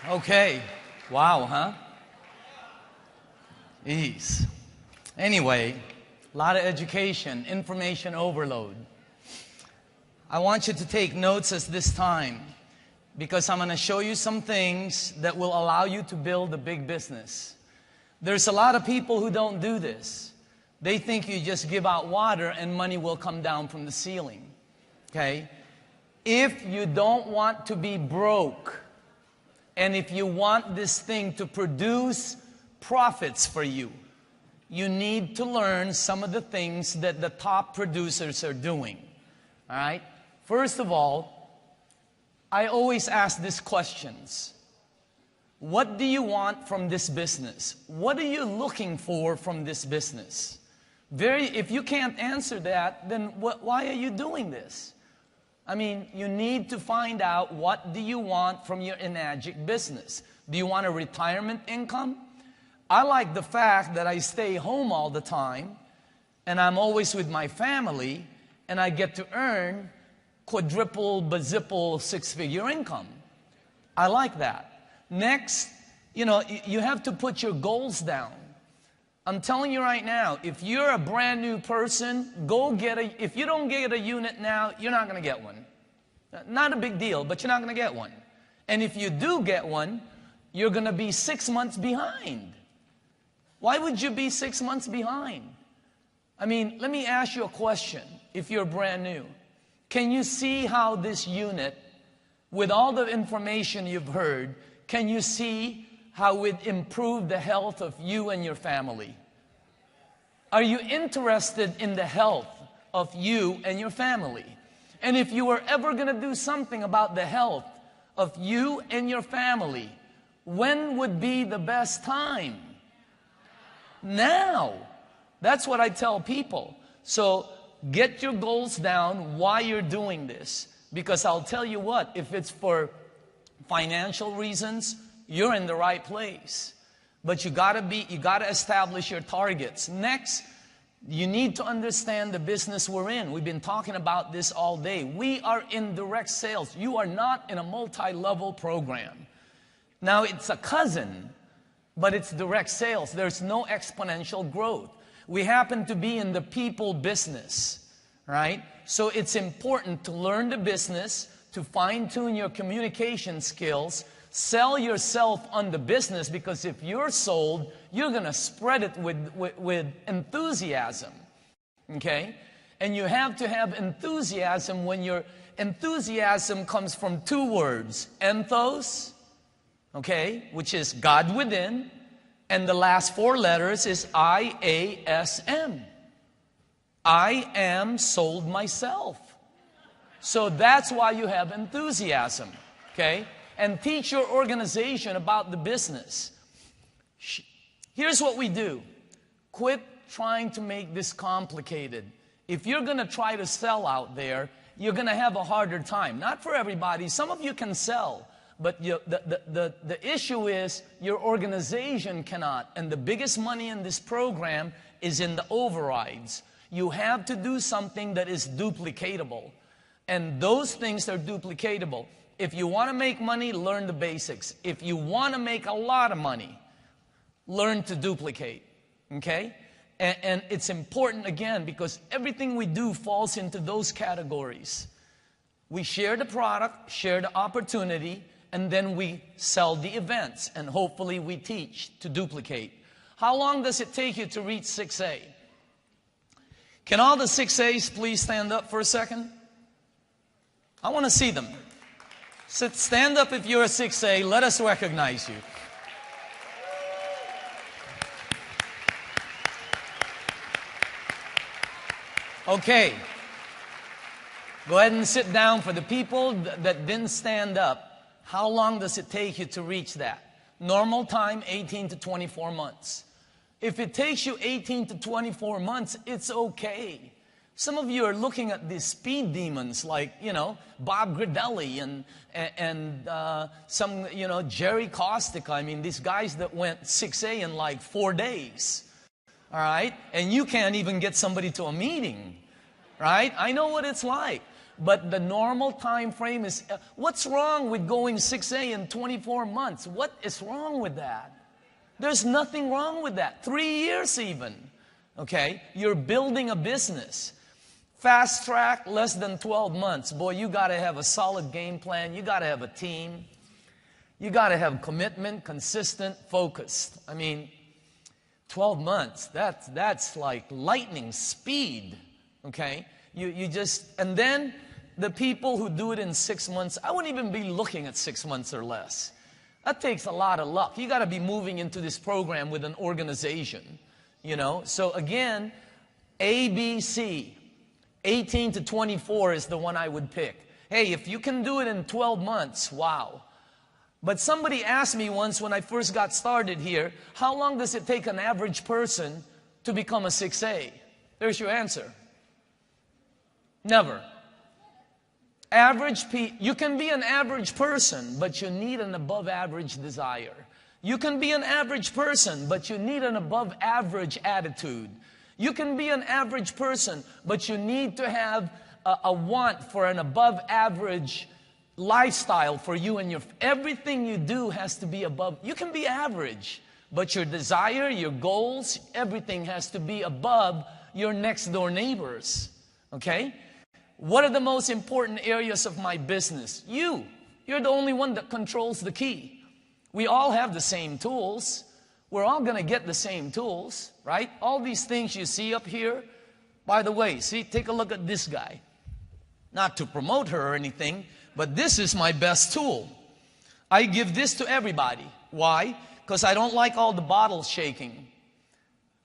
Okay. Wow, huh? Ease. Anyway, a lot of education, information overload. I want you to take notes at this time because I'm going to show you some things that will allow you to build a big business. There's a lot of people who don't do this. They think you just give out water and money will come down from the ceiling. Okay? If you don't want to be broke, and if you want this thing to produce profits for you, you need to learn some of the things that the top producers are doing. All right? First of all, I always ask these questions. What do you want from this business? What are you looking for from this business? If you can't answer that, then why are you doing this? I mean, you need to find out what do you want from your Enagic business. Do you want a retirement income? I like the fact that I stay home all the time and I'm always with my family and I get to earn quadruple, bazillion, six-figure income. I like that. Next, you have to put your goals down. I'm telling you right now, if you're a brand new person, if you don't get a unit now, you're not going to get one. Not a big deal, but you're not going to get one. And if you do get one, you're going to be 6 months behind. Why would you be 6 months behind? I mean, let me ask you a question if you're brand new. Can you see how this unit, with all the information you've heard, can you see how it improved the health of you and your family? Are you interested in the health of you and your family? And if you were ever going to do something about the health of you and your family, when would be the best time? Now. That's what I tell people. So get your goals down why you're doing this. Because I'll tell you what, if it's for financial reasons, you're in the right place. But you gotta establish your targets. Next, you need to understand the business we're in. We've been talking about this all day. We are in direct sales. You are not in a multi-level program. Now, it's a cousin, but it's direct sales. There's no exponential growth. We happen to be in the people business, right? So it's important to learn the business, to fine-tune your communication skills, sell yourself on the business, because if you're sold, you're going to spread it with enthusiasm, okay? And you have to have enthusiasm when your enthusiasm comes from two words, enthos, okay, which is God within, and the last four letters is I-A-S-M. I am sold myself. So that's why you have enthusiasm, okay? And teach your organization about the business. Here's what we do. Quit trying to make this complicated. If you're going to try to sell out there, you're going to have a harder time. Not for everybody. Some of you can sell. But the issue is your organization cannot. And the biggest money in this program is in the overrides. You have to do something that is duplicatable. And those things are duplicatable. If you want to make money, learn the basics. If you want to make a lot of money, learn to duplicate. Okay? And it's important, again, because everything we do falls into those categories. We share the product, share the opportunity, and then we sell the events, and hopefully we teach to duplicate. How long does it take you to reach 6A? Can all the 6As please stand up for a second? I want to see them. Stand up if you're a 6A. Let us recognize you. Okay. Go ahead and sit down. For the people that didn't stand up, how long does it take you to reach that? Normal time, 18 to 24 months. If it takes you 18 to 24 months, it's okay. Some of you are looking at these speed demons like, Bob Gridelli and some, Jerry Kostica. I mean, these guys that went 6A in like 4 days. All right? And you can't even get somebody to a meeting. Right? I know what it's like. But the normal time frame is, what's wrong with going 6A in 24 months? What is wrong with that? There's nothing wrong with that. 3 years even. Okay? You're building a business. Fast track, less than 12 months. Boy, you got to have a solid game plan. You got to have a team. You got to have commitment, consistent, focused. I mean, 12 months, that's like lightning speed. Okay? You just, and then the people who do it in 6 months, I wouldn't even be looking at 6 months or less. That takes a lot of luck. You got to be moving into this program with an organization, you know. So again, ABC, 18 to 24 is the one I would pick. Hey, if you can do it in 12 months, wow. But somebody asked me once when I first got started here, how long does it take an average person to become a 6A? There's your answer. Never. You can be an average person, but you need an above average desire. You can be an average person, but you need an above average attitude. You can be an average person, but you need to have a want for an above average lifestyle for you and everything you do has to be above. You can be average, but your desire, your goals, everything has to be above your next door neighbors. Okay? What are the most important areas of my business? You're the only one that controls the key. We all have the same tools. We're all going to get the same tools, right? All these things you see up here. By the way, see, take a look at this guy. Not to promote her or anything, but this is my best tool. I give this to everybody. Why? Because I don't like all the bottles shaking.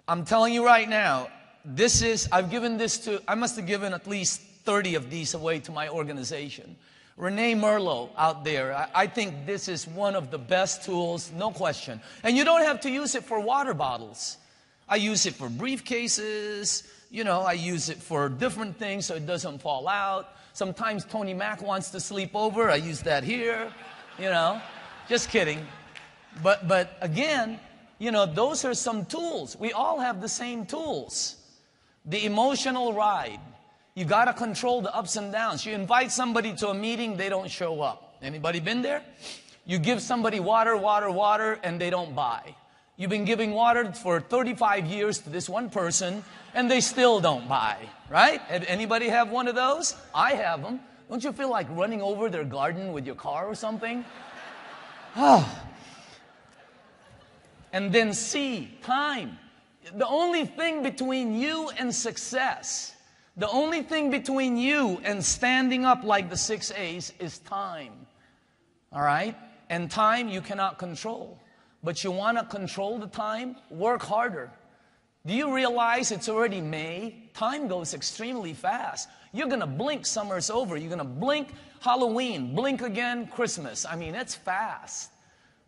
I'm telling you right now, I've given this to, I must have given at least 30 of these away to my organization. Renee Merlot out there, I think this is one of the best tools, no question. And you don't have to use it for water bottles. I use it for briefcases, you know, I use it for different things so it doesn't fall out. Sometimes Tony Mac wants to sleep over, I use that here, you know, just kidding. But again, you know, those are some tools. We all have the same tools. The emotional ride. You got to control the ups and downs. You invite somebody to a meeting, they don't show up. Anybody been there? You give somebody water, and they don't buy. You've been giving water for 35 years to this one person, and they still don't buy, right? Anybody have one of those? I have them. Don't you feel like running over their garden with your car or something? Oh. And then C, time. The only thing between you and success, the only thing between you and standing up like the 6A's is time. All right? And time you cannot control. But you want to control the time? Work harder. Do you realize it's already May? Time goes extremely fast. You're going to blink, summer's over. You're going to blink, Halloween. Blink again, Christmas. I mean, it's fast.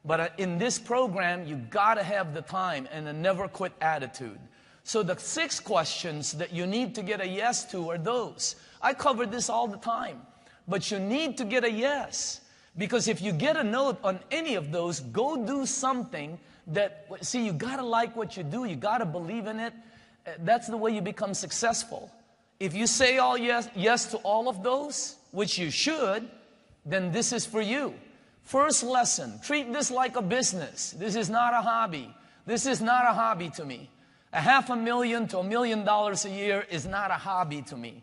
But in this program, you got to have the time and a never quit attitude. So the 6 questions that you need to get a yes to are those. I cover this all the time. But you need to get a yes. Because if you get a no on any of those, go do something that, see, you got to like what you do. You got to believe in it. That's the way you become successful. If you say all yes to all of those, which you should, then this is for you. First lesson, treat this like a business. This is not a hobby. This is not a hobby to me. $500,000 to $1 million a year is not a hobby to me.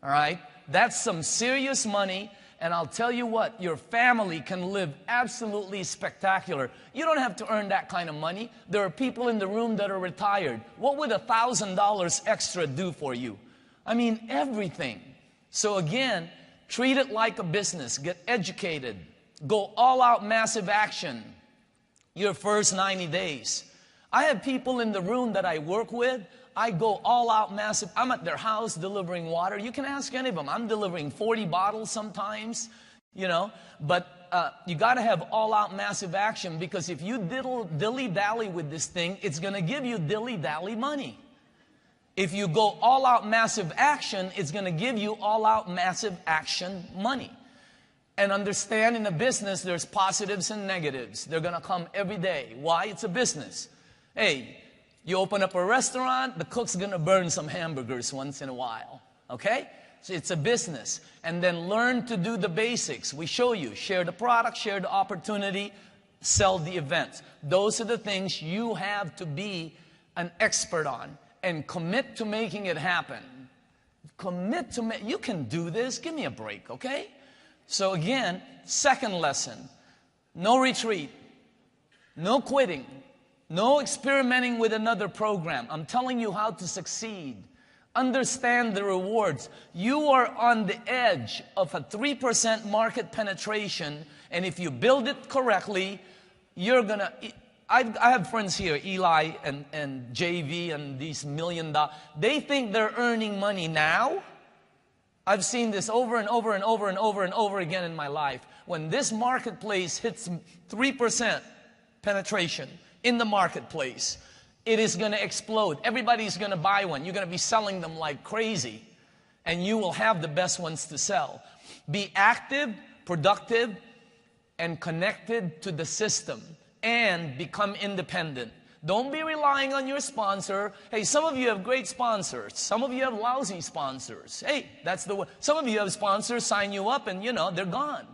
All right? That's some serious money. And I'll tell you what, your family can live absolutely spectacular. You don't have to earn that kind of money. There are people in the room that are retired. What would $1,000 extra do for you? I mean, everything. So again, treat it like a business. Get educated. Go all out massive action your first 90 days. I have people in the room that I work with. I go all out massive. I'm at their house delivering water. You can ask any of them. I'm delivering 40 bottles sometimes, you know. But you got to have all out massive action, because if you dilly-dally with this thing, it's going to give you dilly-dally money. If you go all out massive action, it's going to give you all out massive action money. And understand, in a business, there's positives and negatives. They're going to come every day. Why? It's a business. Hey, you open up a restaurant, the cook's going to burn some hamburgers once in a while. Okay? So it's a business. And then learn to do the basics. We show you. Share the product, share the opportunity, sell the events. Those are the things you have to be an expert on. And commit to making it happen. Commit to you can do this. Give me a break, okay? So again, second lesson. No retreat. No quitting. No experimenting with another program. I'm telling you how to succeed. Understand the rewards. You are on the edge of a 3% market penetration, and if you build it correctly, you're gonna... I have friends here, Eli and JV and these $1 million. They think they're earning money now. I've seen this over and over and over and over and over again in my life. When this marketplace hits 3% penetration in the marketplace, it is going to explode. Everybody's going to buy one. You're going to be selling them like crazy. And you will have the best ones to sell. Be active, productive, and connected to the system. And become independent. Don't be relying on your sponsor. Hey, some of you have great sponsors. Some of you have lousy sponsors. Hey, that's the way. Some of you have sponsors sign you up and, they're gone.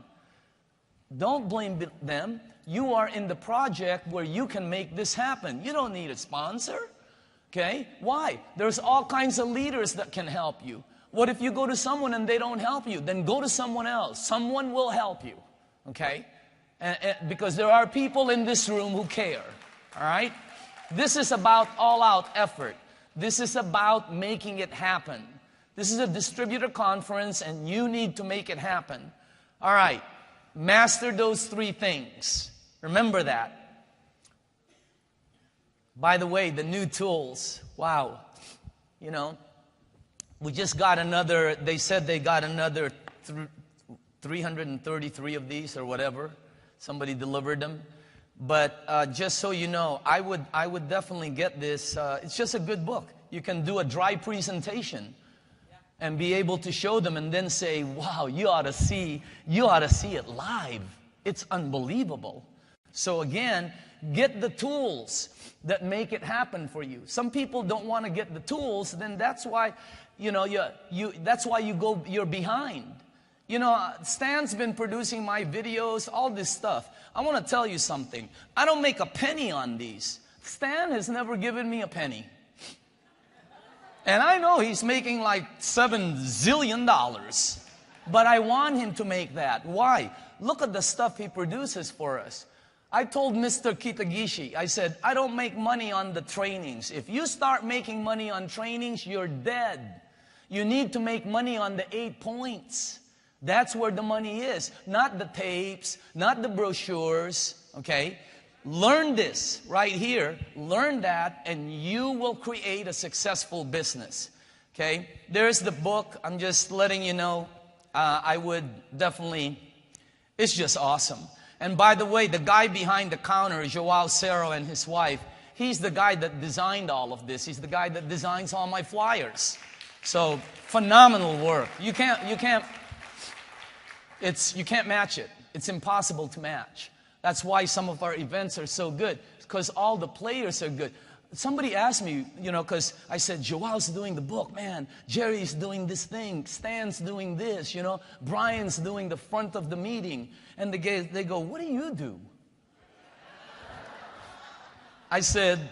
Don't blame them. You are in the project where you can make this happen. You don't need a sponsor. Okay? Why? There's all kinds of leaders that can help you. What if you go to someone and they don't help you? Then go to someone else. Someone will help you. Okay? Because there are people in this room who care. All right? This is about all-out effort. This is about making it happen. This is a distributor conference and you need to make it happen. All right. Master those 3 things. Remember that. By the way, the new tools. Wow. We just got another, they said they got another 333 of these or whatever. Somebody delivered them. But just so you know, I would definitely get this. It's just a good book. You can do a dry presentation and be able to show them and then say, wow, you ought to see it live. It's unbelievable. So again, get the tools that make it happen for you. Some people don't want to get the tools, then that's why, that's why you're behind. Stan's been producing my videos, all this stuff. I want to tell you something. I don't make a penny on these. Stan has never given me a penny. And I know he's making like $7 zillion. But I want him to make that. Why? Look at the stuff he produces for us. I told Mr. Kitagishi, I said, I don't make money on the trainings. If you start making money on trainings, you're dead. You need to make money on the 8 points. That's where the money is. Not the tapes, not the brochures, okay? Learn this right here. Learn that and you will create a successful business, okay? There's the book. I'm just letting you know. I would definitely, it's just awesome. And by the way, the guy behind the counter, Joao Cerro and his wife, he's the guy that designed all of this. He's the guy that designs all my flyers. So, phenomenal work. You can't match it. It's impossible to match. That's why some of our events are so good, because all the players are good. Somebody asked me, because I said, Joao's doing the book, man. Jerry's doing this thing. Stan's doing this, Brian's doing the front of the meeting. And they go, what do you do? I said,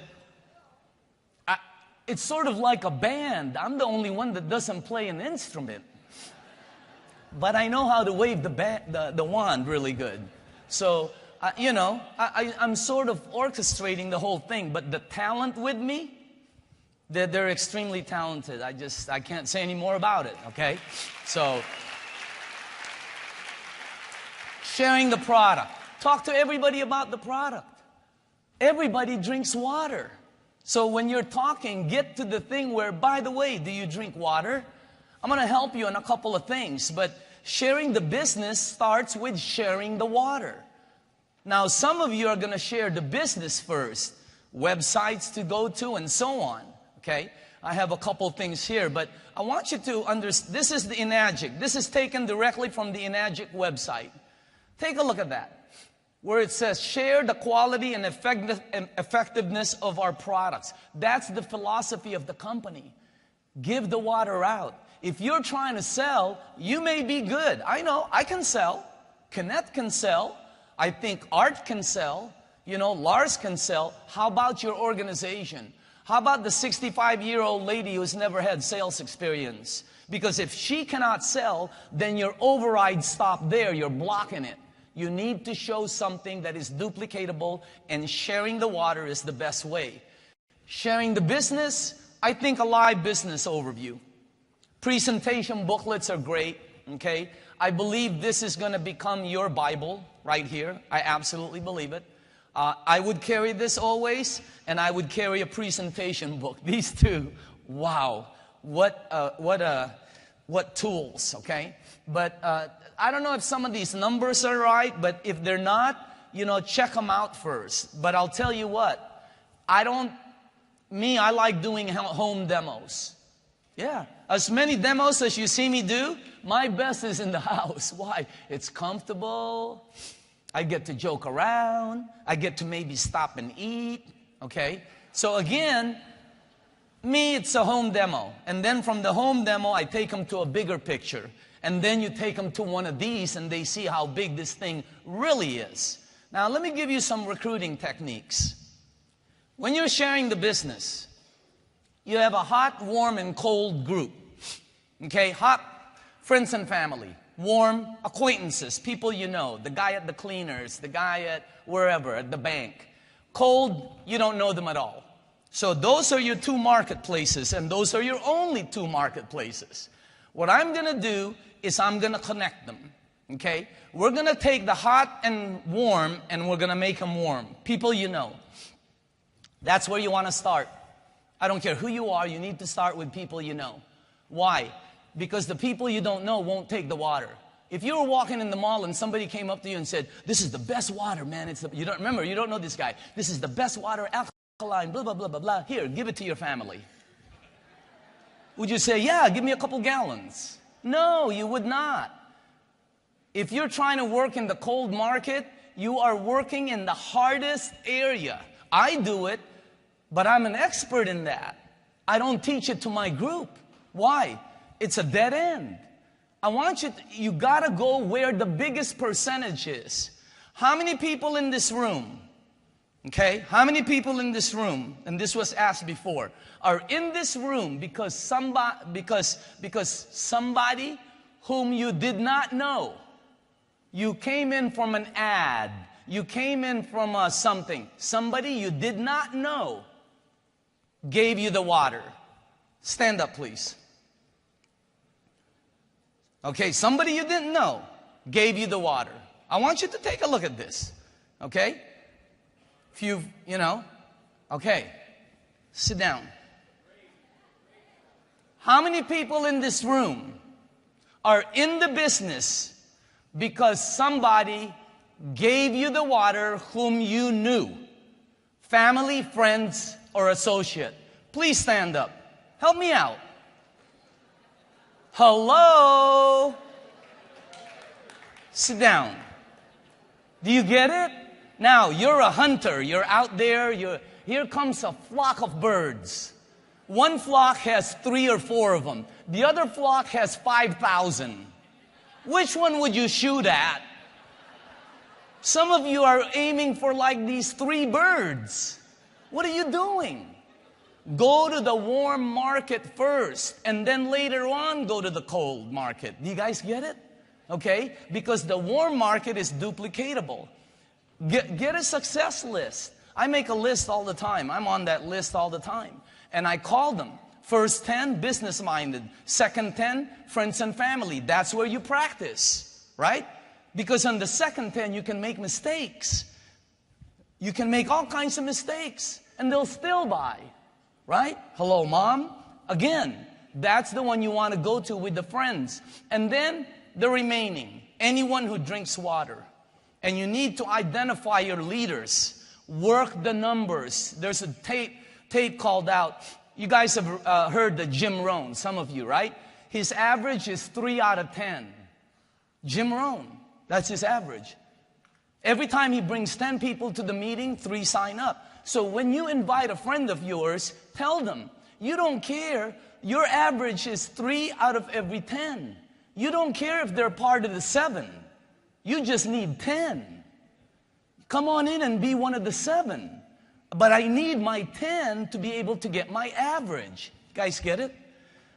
it's sort of like a band. I'm the only one that doesn't play an instrument. But I know how to wave the wand really good. So, I'm sort of orchestrating the whole thing. But the talent with me, they're extremely talented. I can't say any more about it, okay? So, sharing the product. Talk to everybody about the product. Everybody drinks water. So when you're talking, get to the thing where, by the way, do you drink water? I'm going to help you on a couple of things, but sharing the business starts with sharing the water. Now, some of you are going to share the business first, websites to go to and so on, okay? I have a couple things here, but I want you to understand, this is the Enagic. This is taken directly from the Enagic website. Take a look at that, where it says, share the quality and effectiveness of our products. That's the philosophy of the company. Give the water out. If you're trying to sell, you may be good. I know, I can sell. Kenneth can sell. I think Art can sell. You know, Lars can sell. How about your organization? How about the 65-year-old lady who's never had sales experience? Because if she cannot sell, then your override stop there. You're blocking it. You need to show something that is duplicatable, and sharing the water is the best way. Sharing the business, I think a live business overview. Presentation booklets are great, okay? I believe this is going to become your Bible right here. I absolutely believe it. I would carry this always, and I would carry a presentation book. These two, wow, what tools, okay? But I don't know if some of these numbers are right, but if they're not, you know, check them out first. But I'll tell you what, I like doing home demos. Yeah, as many demos as you see me do, my best is in the house. Why? It's comfortable. I get to joke around. I get to maybe stop and eat. Okay? So again, me, it's a home demo. And then from the home demo, I take them to a bigger picture. And then you take them to one of these and they see how big this thing really is. Now, let me give you some recruiting techniques. When you're sharing the business, you have a hot, warm, and cold group. Okay? Hot, friends and family. Warm, acquaintances, people you know. The guy at the cleaners, the guy at wherever, at the bank. Cold, you don't know them at all. So those are your two marketplaces, and those are your only two marketplaces. What I'm going to do is I'm going to connect them. Okay? We're going to take the hot and warm, and we're going to make them warm. People you know. That's where you want to start. I don't care who you are, you need to start with people you know. Why? Because the people you don't know won't take the water. If you were walking in the mall and somebody came up to you and said, "This is the best water, man. You don't know this guy. This is the best water, alkaline, blah, blah, blah, blah, blah. Here, give it to your family." Would you say, "Yeah, give me a couple gallons"? No, you would not. If you're trying to work in the cold market, you are working in the hardest area. I do it, but I'm an expert in that. I don't teach it to my group. Why? It's a dead end. I want you gotta go where the biggest percentage is. How many people in this room, okay, how many people in this room, and this was asked before, are in this room because somebody whom you did not know, you came in from an ad, you came in from something, somebody you did not know gave you the water. Stand up, please. Okay, somebody you didn't know gave you the water. I want you to take a look at this. Okay? If you know. Okay. Sit down. How many people in this room are in the business because somebody gave you the water whom you knew? Family, friends, or associate? Please stand up. Help me out. Hello? Sit down. Do you get it? Now, you're a hunter. You're out there. Here comes a flock of birds. One flock has 3 or 4 of them. The other flock has 5,000. Which one would you shoot at? Some of you are aiming for like these 3 birds. What are you doing? Go to the warm market first, and then later on go to the cold market. Do you guys get it? Okay? Because the warm market is duplicatable. Get a success list. I make a list all the time. I'm on that list all the time. And I call them. First 10, business-minded. Second 10, friends and family. That's where you practice, right? Because on the second 10, you can make mistakes. You can make all kinds of mistakes, and they'll still buy. Right? Hello, Mom. Again, that's the one you want to go to with the friends. And then the remaining, anyone who drinks water. And you need to identify your leaders. Work the numbers. There's a tape called out. You guys have heard the Jim Rohn, some of you, right? His average is 3 out of 10. Jim Rohn, that's his average. Every time he brings 10 people to the meeting, 3 sign up. So when you invite a friend of yours, tell them, You don't care. Your average is 3 out of every 10. You don't care if they're part of the 7. You just need 10. Come on in and be one of the 7. But I need my 10 to be able to get my average. Guys, get it?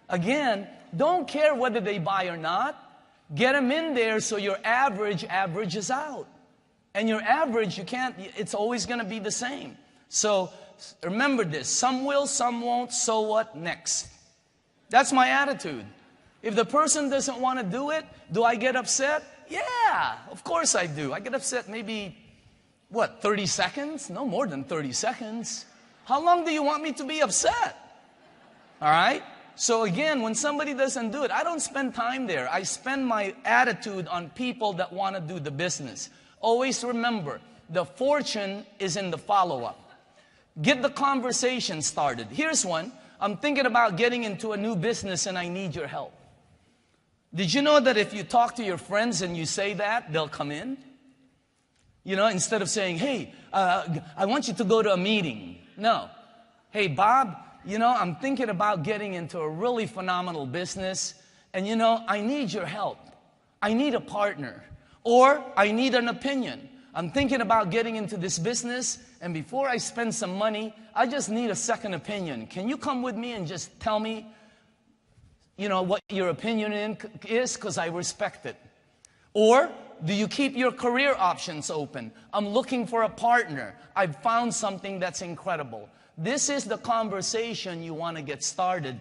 Again, don't care whether they buy or not. Get them in there so your average averages out. And your average, it's always going to be the same. So remember this, some will, some won't, so what, next. That's my attitude. If the person doesn't want to do it, do I get upset? Yeah, of course I do. I get upset maybe, 30 seconds? No more than 30 seconds. How long do you want me to be upset? All right? So again, when somebody doesn't do it, I don't spend time there. I spend my attitude on people that want to do the business. Always remember, the fortune is in the follow-up. Get the conversation started. Here's one. I'm thinking about getting into a new business and I need your help. Did you know that if you talk to your friends and you say that, they'll come in? You know, instead of saying, hey, I want you to go to a meeting. No. Hey, Bob, you know, I'm thinking about getting into a really phenomenal business. And, you know, I need your help. I need a partner. Or I need an opinion. I'm thinking about getting into this business, and before I spend some money, I just need a second opinion. Can you come with me and just tell me, you know, what your opinion is, because I respect it? Or do you keep your career options open? I'm looking for a partner. I've found something that's incredible. This is the conversation you want to get started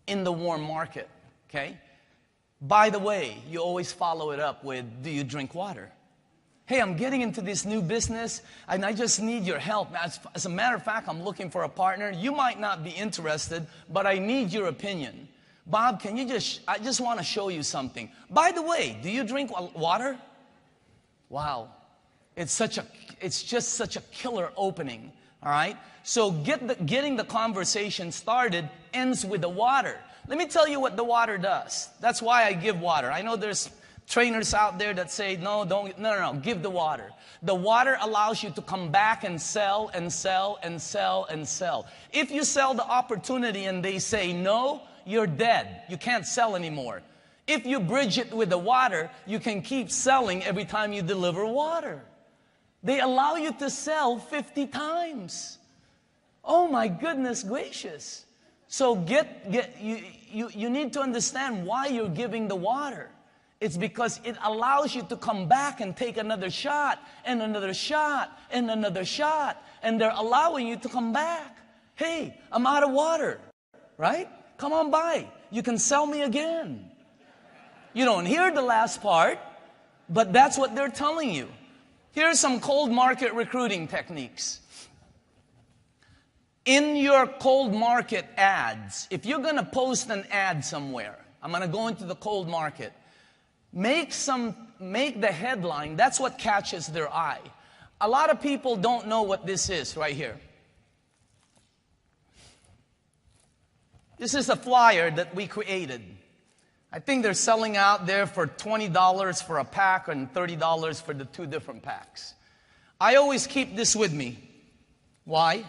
in the warm market, okay? By the way, you always follow it up with, do you drink water? Hey, I'm getting into this new business and I just need your help. As a matter of fact, I'm looking for a partner. You might not be interested, but I need your opinion. Bob, I just want to show you something. By the way, do you drink water? Wow. It's just such a killer opening. All right? So getting the conversation started ends with the water. Let me tell you what the water does. That's why I give water. I know there's trainers out there that say, no, give the water. The water allows you to come back and sell and sell and sell and sell. If you sell the opportunity and they say no, you're dead. You can't sell anymore. If you bridge it with the water, you can keep selling every time you deliver water. They allow you to sell 50 times. Oh my goodness gracious. So you need to understand why you're giving the water. It's because it allows you to come back and take another shot and another shot and another shot. And they're allowing you to come back. Hey, I'm out of water, right? Come on by. You can sell me again. You don't hear the last part, but that's what they're telling you. Here's some cold market recruiting techniques. In your cold market ads, if you're going to post an ad somewhere, I'm going to go into the cold market, make the headline, that's what catches their eye. A lot of people don't know what this is right here. This is a flyer that we created. I think they're selling out there for $20 for a pack and $30 for the 2 different packs. I always keep this with me. Why?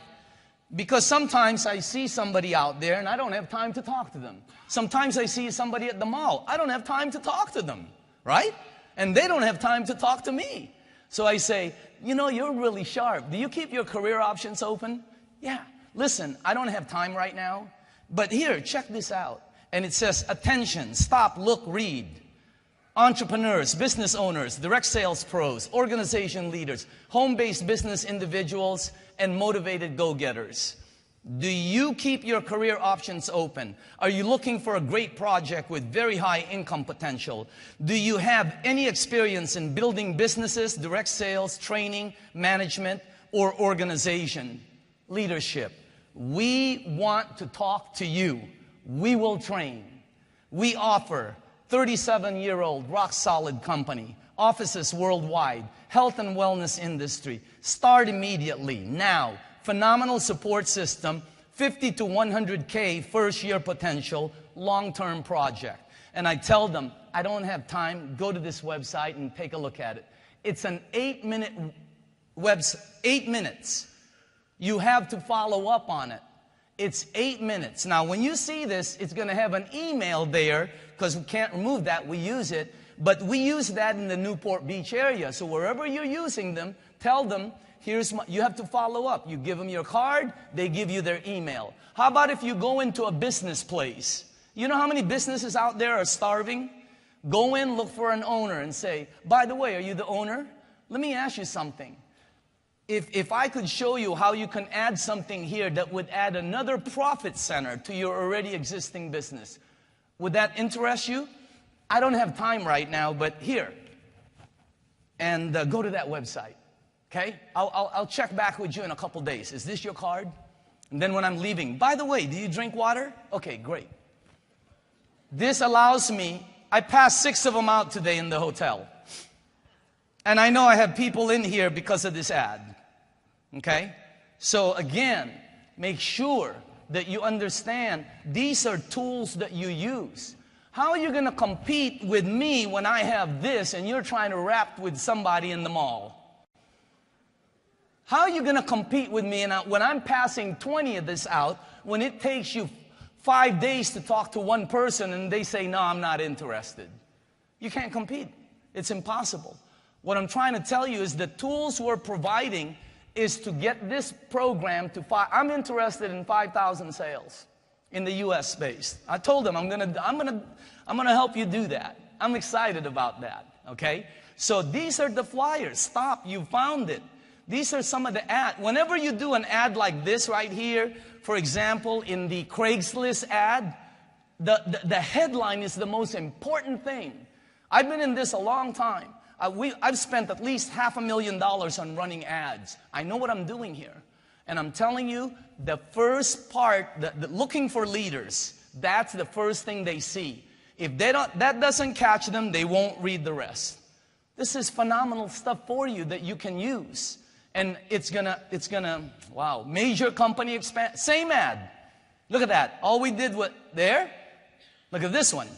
Because sometimes I see somebody out there and I don't have time to talk to them. Sometimes I see somebody at the mall. I don't have time to talk to them, right? And they don't have time to talk to me. So I say, you know, you're really sharp. Do you keep your career options open? Yeah. Listen, I don't have time right now. But here, check this out. And it says, attention, stop, look, read. Entrepreneurs, business owners, direct sales pros, organization leaders, home-based business individuals, and motivated go-getters. Do you keep your career options open? Are you looking for a great project with very high income potential? Do you have any experience in building businesses, direct sales, training, management, or organization, leadership? We want to talk to you. We will train. We offer 37-year-old rock-solid company, offices worldwide, health and wellness industry. Start immediately, now. Phenomenal support system, 50 to 100K first-year potential, long-term project. And I tell them, I don't have time, go to this website and take a look at it. It's an 8-minute website, 8 minutes. You have to follow up on it. It's 8 minutes. Now, when you see this, it's going to have an email there because we can't remove that. We use it. But we use that in the Newport Beach area. So wherever you're using them, tell them, you have to follow up. You give them your card, they give you their email. How about if you go into a business place? You know how many businesses out there are starving? Go in, look for an owner and say, by the way, are you the owner? Let me ask you something. If I could show you how you can add something here that would add another profit center to your already existing business, would that interest you? I don't have time right now, but here. And go to that website, okay? I'll check back with you in a couple days. Is this your card? And then when I'm leaving, by the way, do you drink water? Okay, great. This allows me, I passed 6 of them out today in the hotel. And I know I have people in here because of this ad. Okay? So again, make sure that you understand these are tools that you use. How are you going to compete with me when I have this and you're trying to rap with somebody in the mall? How are you going to compete with me when I'm passing 20 of this out when it takes you 5 days to talk to one person and they say, no, I'm not interested? You can't compete. It's impossible. What I'm trying to tell you is the tools we're providing is to get this program to I'm interested in 5,000 sales in the U.S. space. I told them I'm gonna help you do that. I'm excited about that. Okay. So these are the flyers. Stop. You found it. These are some of the ads. Whenever you do an ad like this right here, for example, in the Craigslist ad, the headline is the most important thing. I've been in this a long time. I've spent at least $500,000 on running ads. I know what I'm doing here. And I'm telling you, the first part, looking for leaders, that's the first thing they see. If that doesn't catch them, they won't read the rest. This is phenomenal stuff for you that you can use. And it's gonna, wow, major company expand, same ad. Look at that. All we did was, there, look at this one.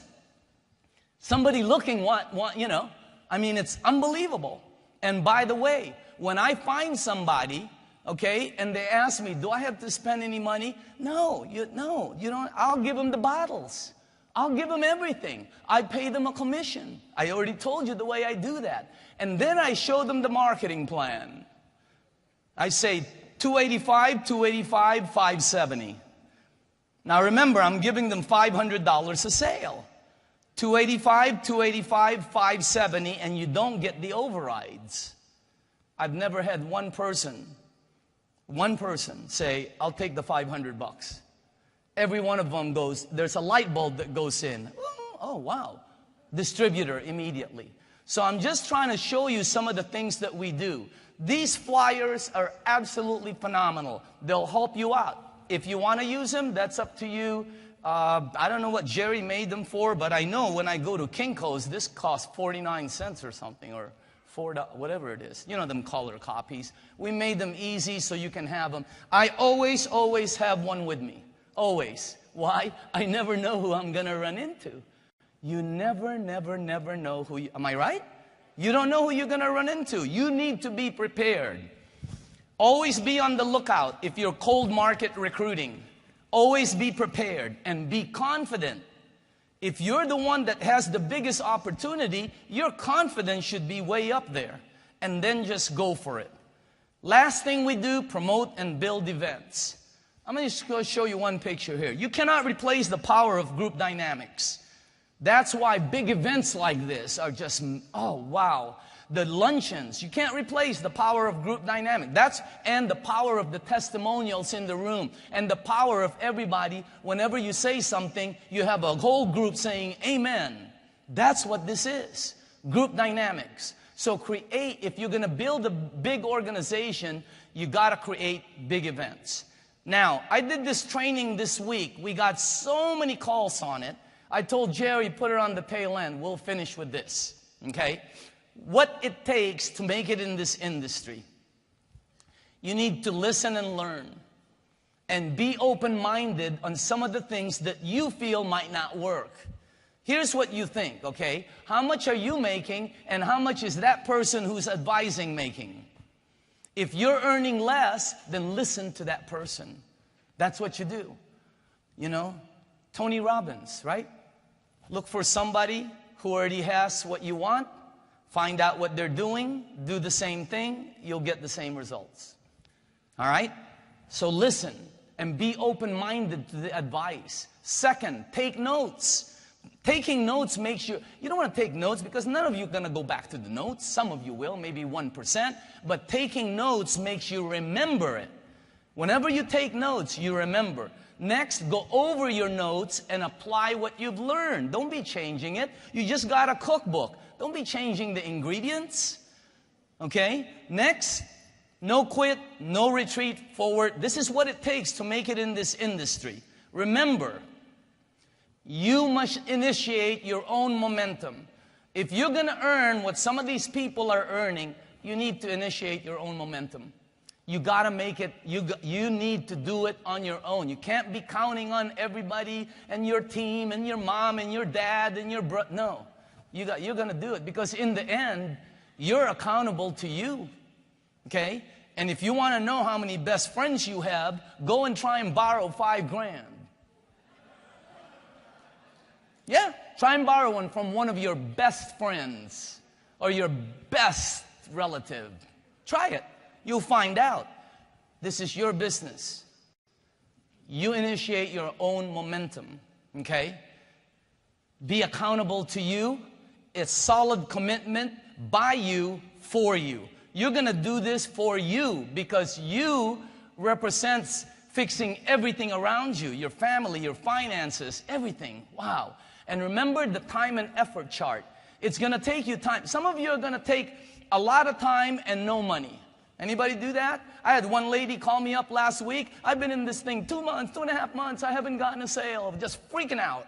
Somebody looking, you know, I mean, it's unbelievable. And by the way, when I find somebody, okay, and they ask me, do I have to spend any money? No, you don't. I'll give them the bottles. I'll give them everything. I pay them a commission. I already told you the way I do that. And then I show them the marketing plan. I say $285, $285, $570. Now remember, I'm giving them $500 a sale. $285, $285, $570, and you don't get the overrides. I've never had one person say, I'll take the $500. Every one of them goes, there's a light bulb that goes in. Oh, wow. Distributor immediately. So I'm just trying to show you some of the things that we do. These flyers are absolutely phenomenal. They'll help you out. If you want to use them, that's up to you. I don't know what Jerry made them for, but I know when I go to Kinko's, this costs 49 cents or something, or $4, whatever it is. You know them color copies. We made them easy so you can have them. I always have one with me. Always. Why? I never know who I'm going to run into. You never know who am I right? You don't know who you're going to run into. You need to be prepared. Always be on the lookout if you're cold market recruiting. Always be prepared and be confident. If you're the one that has the biggest opportunity, your confidence should be way up there. And then just go for it. Last thing we do, promote and build events. I'm going to show you one picture here. You cannot replace the power of group dynamics. That's why big events like this are just, oh, wow. The luncheons, you can't replace the power of group dynamic. And the power of the testimonials in the room. And the power of everybody, whenever you say something, you have a whole group saying, amen. That's what this is. Group dynamics. So if you're going to build a big organization, you got to create big events. Now, I did this training this week. We got so many calls on it. I told Jerry, put it on the tail end. We'll finish with this. Okay? What it takes to make it in this industry. You need to listen and learn. And be open-minded on some of the things that you feel might not work. Here's what you think, okay? How much are you making and how much is that person who's advising making? If you're earning less, then listen to that person. That's what you do. You know, Tony Robbins, right? Look for somebody who already has what you want. Find out what they're doing. Do the same thing. You'll get the same results. All right? So listen and be open-minded to the advice. Second, take notes. Taking notes makes you don't want to take notes because none of you are going to go back to the notes. Some of you will, maybe 1%. But taking notes makes you remember it. Whenever you take notes, you remember. Next, go over your notes and apply what you've learned. Don't be changing it. You just got a cookbook. Don't be changing the ingredients. Okay? Next, no quit, no retreat, forward. This is what it takes to make it in this industry. Remember, you must initiate your own momentum. If you're going to earn what some of these people are earning, you need to initiate your own momentum. You got to make it, you need to do it on your own. You can't be counting on everybody and your team and your mom and your dad and your brother. No, you're going to do it because in the end, you're accountable to you. Okay? And if you want to know how many best friends you have, go and try and borrow $5,000. Yeah, try and borrow one from one of your best friends or your best relative. Try it. You'll find out. This is your business. You initiate your own momentum, okay? Be accountable to you. It's solid commitment by you, for you. You're going to do this for you because you represents fixing everything around you, your family, your finances, everything. Wow. And remember the time and effort chart. It's going to take you time. Some of you are going to take a lot of time and no money. Anybody do that? I had one lady call me up last week. I've been in this thing 2 months, 2.5 months. I haven't gotten a sale. Just freaking out.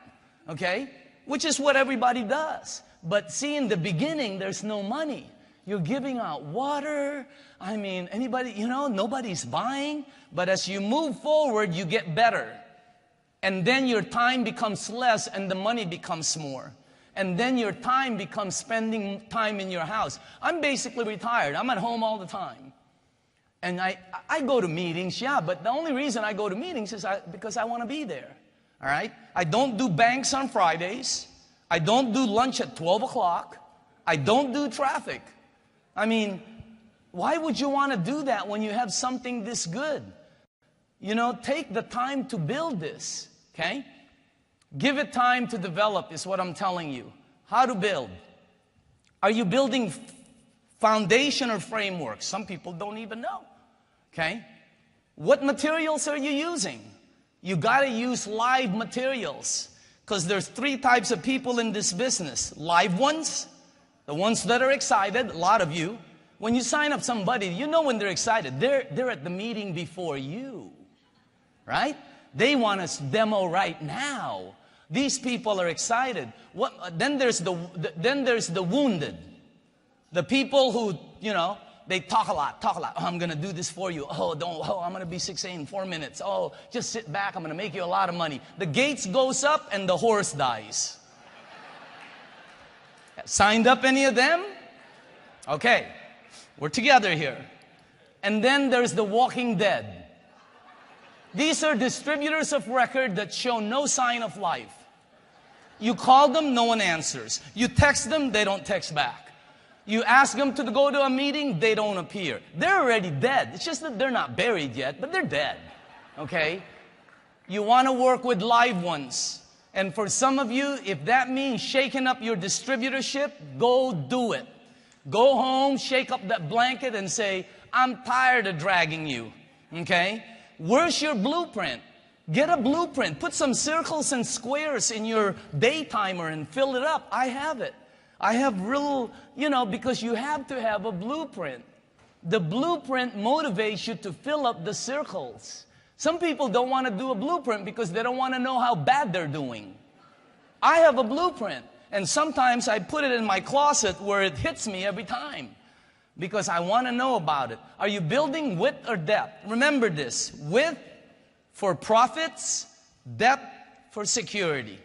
Okay? Which is what everybody does. But see, in the beginning, there's no money. You're giving out water. I mean, anybody, you know, nobody's buying. But as you move forward, you get better. And then your time becomes less and the money becomes more. And then your time becomes spending time in your house. I'm basically retired. I'm at home all the time. And I go to meetings, yeah, but the only reason I go to meetings is because I want to be there. All right? I don't do banks on Fridays. I don't do lunch at 12 o'clock. I don't do traffic. I mean, why would you want to do that when you have something this good? You know, take the time to build this, okay? Give it time to develop is what I'm telling you. How to build. Are you building foundation or framework? Some people don't even know. Okay? What materials are you using? You got to use live materials because there's 3 types of people in this business. Live ones, the ones that are excited, a lot of you. When you sign up somebody, you know when they're excited. They're at the meeting before you. Right? They want us demo right now. These people are excited. Then there's the wounded. The people who, you know, they talk a lot. Oh, I'm going to do this for you. Oh, I'm going to be 6A in 4 minutes. Oh, just sit back. I'm going to make you a lot of money. The gates goes up and the horse dies. Signed up any of them? Okay. We're together here. And then there's the walking dead. These are distributors of record that show no sign of life. You call them, no one answers. You text them, they don't text back. You ask them to go to a meeting, they don't appear. They're already dead. It's just that they're not buried yet, but they're dead. Okay? You want to work with live ones. And for some of you, if that means shaking up your distributorship, go do it. Go home, shake up that blanket and say, I'm tired of dragging you. Okay? Where's your blueprint? Get a blueprint. Put some circles and squares in your day timer and fill it up. I have it. I have real, you know, because you have to have a blueprint. The blueprint motivates you to fill up the circles. Some people don't want to do a blueprint because they don't want to know how bad they're doing. I have a blueprint. And sometimes I put it in my closet where it hits me every time. Because I want to know about it. Are you building width or depth? Remember this. Width for profits, depth for security.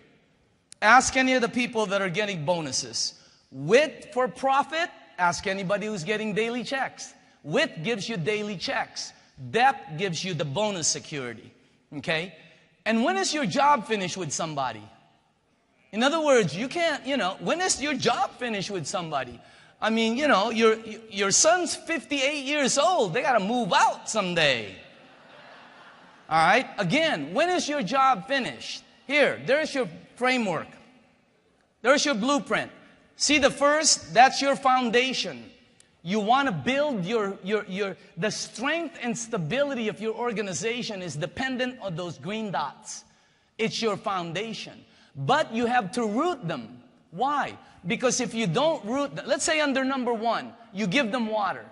Ask any of the people that are getting bonuses. Width for profit, ask anybody who's getting daily checks. Width gives you daily checks. Depth gives you the bonus security. Okay? And when is your job finished with somebody? In other words, you can't, when is your job finished with somebody? I mean, your son's 58 years old. They got to move out someday. All right? Again, when is your job finished? Here, there's your framework. There's your blueprint. See the first? That's your foundation. You want to build the strength and stability of your organization is dependent on those green dots. It's your foundation. But you have to root them. Why? Because if you don't root them, let's say under number 1, you give them water.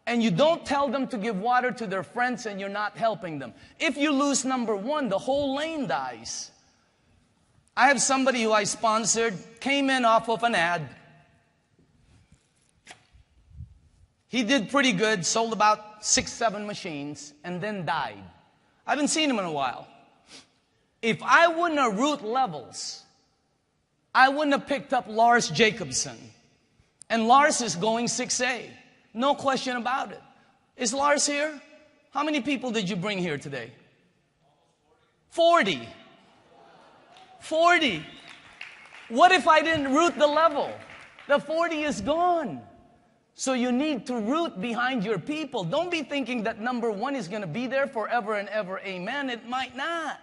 And you don't tell them to give water to their friends and you're not helping them. If you lose number 1, the whole lane dies. I have somebody who I sponsored, came in off of an ad. He did pretty good, sold about 6, 7 machines, and then died. I haven't seen him in a while. If I wouldn't have root levels, I wouldn't have picked up Lars Jacobson. And Lars is going 6A. No question about it. Is Lars here? How many people did you bring here today? 40. 40. What if I didn't root the level? The 40 is gone. So you need to root behind your people. Don't be thinking that number 1 is going to be there forever and ever. Amen. It might not.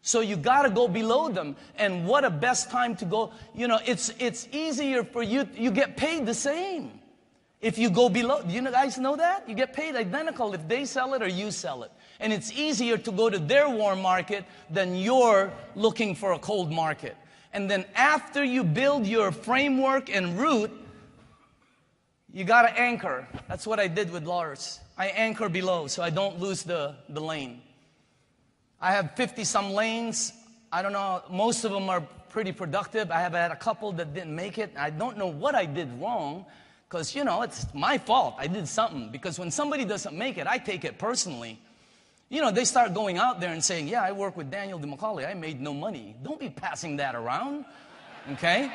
So you got to go below them. And what a best time to go. It's easier for you. You get paid the same. If you go below, do you guys know that? You get paid identical if they sell it or you sell it. And it's easier to go to their warm market than you're looking for a cold market. And then after you build your framework and root, you got to anchor. That's what I did with Lars. I anchor below so I don't lose the lane. I have 50-some lanes. I don't know, most of them are pretty productive. I have had a couple that didn't make it. I don't know what I did wrong. Because, it's my fault. I did something. Because when somebody doesn't make it, I take it personally. They start going out there and saying, yeah, I work with Daniel Dimicale. I made no money. Don't be passing that around. Okay?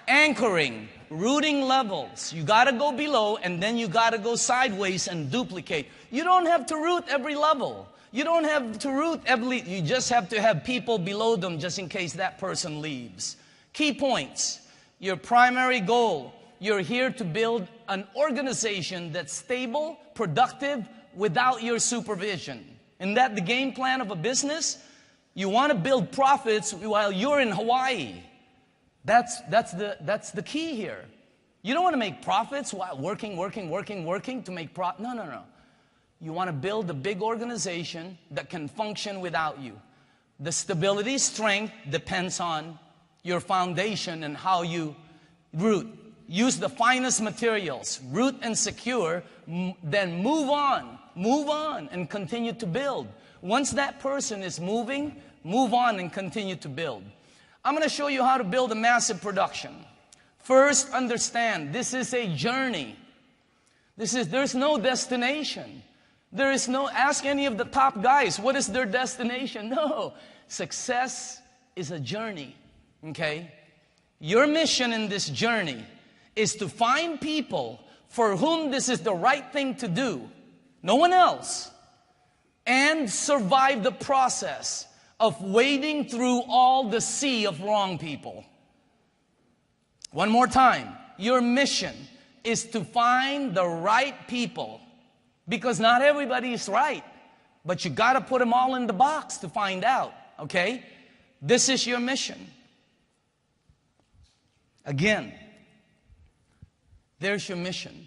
Anchoring, rooting levels. You got to go below, and then you got to go sideways and duplicate. You don't have to root every level. You don't have to root every... You just have to have people below them just in case that person leaves. Key points. Your primary goal. You're here to build an organization that's stable, productive, without your supervision. Isn't that the game plan of a business? You want to build profits while you're in Hawaii. That's the key here. You don't want to make profits while working to make profit. No. You want to build a big organization that can function without you. The stability, strength depends on your foundation and how you root. Use the finest materials, root and secure, then move on and continue to build. Once that person is moving, move on and continue to build. I'm going to show you how to build a massive production. First, understand, this is a journey. There's no destination. Ask any of the top guys, what is their destination? No, success is a journey, okay? Your mission in this journey is to find people for whom this is the right thing to do, no one else, and survive the process of wading through all the sea of wrong people. One more time, your mission is to find the right people, because not everybody is right, but you got to put them all in the box to find out, okay? This is your mission. Again, there's your mission.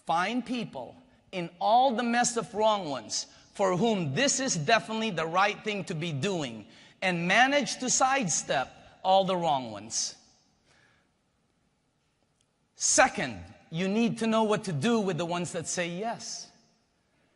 Find people in all the mess of wrong ones for whom this is definitely the right thing to be doing, and manage to sidestep all the wrong ones. Second, you need to know what to do with the ones that say yes.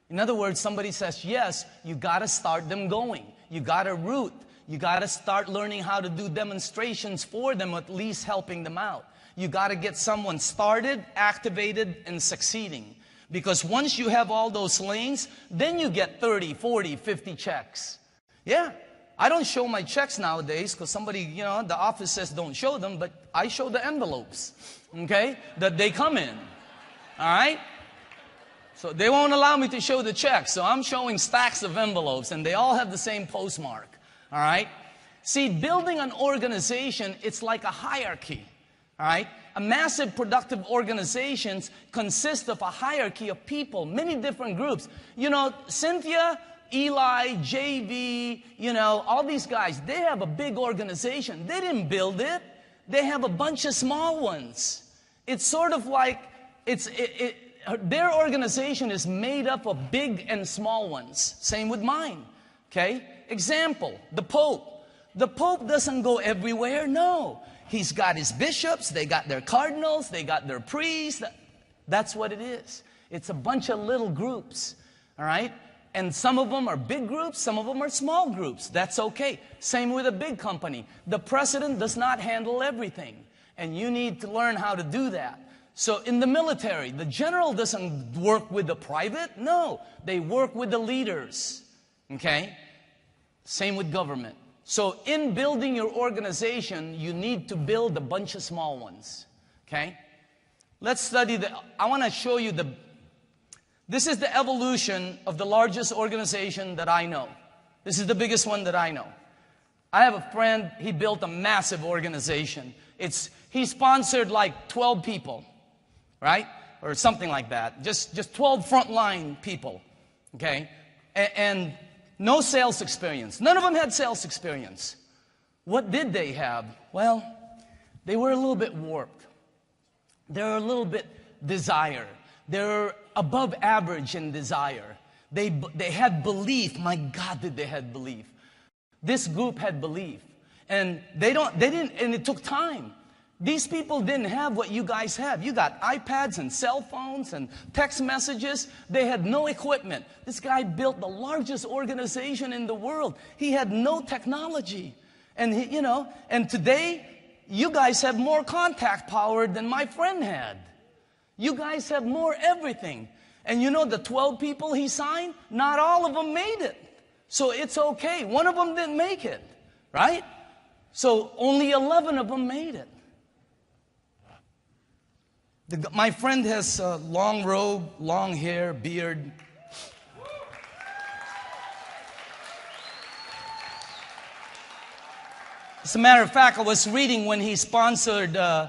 In other words, somebody says yes, you got to start them going. You got to root. You got to start learning how to do demonstrations for them, at least helping them out. You got to get someone started, activated, and succeeding. Because once you have all those lanes, then you get 30, 40, 50 checks. Yeah, I don't show my checks nowadays because somebody, the office says don't show them, but I show the envelopes, okay, that they come in. All right? So they won't allow me to show the checks. So I'm showing stacks of envelopes, and they all have the same postmark. All right? See, building an organization, it's like a hierarchy. All right? A massive productive organizations consist of a hierarchy of people, many different groups. You know, Cynthia, Eli, JV, you know, all these guys, they have a big organization. They didn't build it. They have a bunch of small ones. It's sort of like, their organization is made up of big and small ones. Same with mine. Okay? Example, the Pope. The Pope doesn't go everywhere, no. He's got his bishops, they got their cardinals, they got their priests. That's what it is. It's a bunch of little groups, all right? And some of them are big groups, some of them are small groups. That's okay. Same with a big company. The president does not handle everything, and you need to learn how to do that. So in the military, the general doesn't work with the private. No, they work with the leaders, okay? Same with government. So in building your organization, you need to build a bunch of small ones, okay? Let's study I want to show you this is the evolution of the largest organization that I know. This is the biggest one that I know. I have a friend, he built a massive organization. He sponsored like 12 people, right? Or something like that. Just 12 frontline people, okay? And no sales experience. None of them had sales experience. What did they have? Well, they were a little bit warped. They were a little bit desire. They were above average in desire. They had belief. My God, did they have belief. This group had belief. And and it took time. These people didn't have what you guys have. You got iPads and cell phones and text messages. They had no equipment. This guy built the largest organization in the world. He had no technology. And and today, you guys have more contact power than my friend had. You guys have more everything. And you know the 12 people he signed? Not all of them made it. So it's okay. One of them didn't make it, right? So only 11 of them made it. My friend has a long robe, long hair, beard. As a matter of fact, I was reading when he sponsored Soul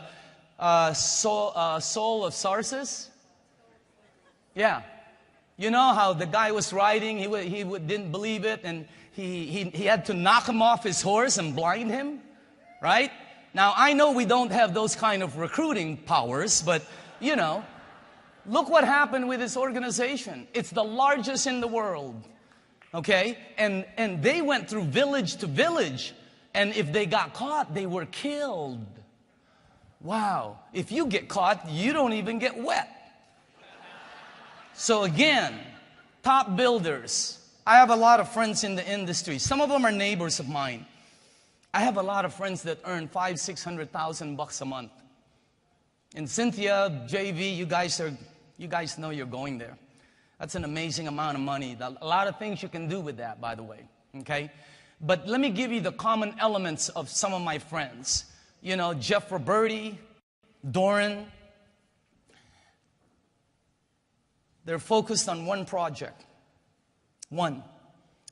of Sarsis. Yeah. You know how the guy was riding, he didn't believe it, and he had to knock him off his horse and blind him, right? Now, I know we don't have those kind of recruiting powers, but, look what happened with this organization. It's the largest in the world, okay? And they went through village to village, and if they got caught, they were killed. Wow. If you get caught, you don't even get wet. So again, top builders. I have a lot of friends in the industry. Some of them are neighbors of mine. I have a lot of friends that earn $500,000-600,000 a month. And Cynthia, JV, you guys know you're going there. That's an amazing amount of money. A lot of things you can do with that, by the way. Okay? But let me give you the common elements of some of my friends. Jeff Roberti, Doran. They're focused on one project. One.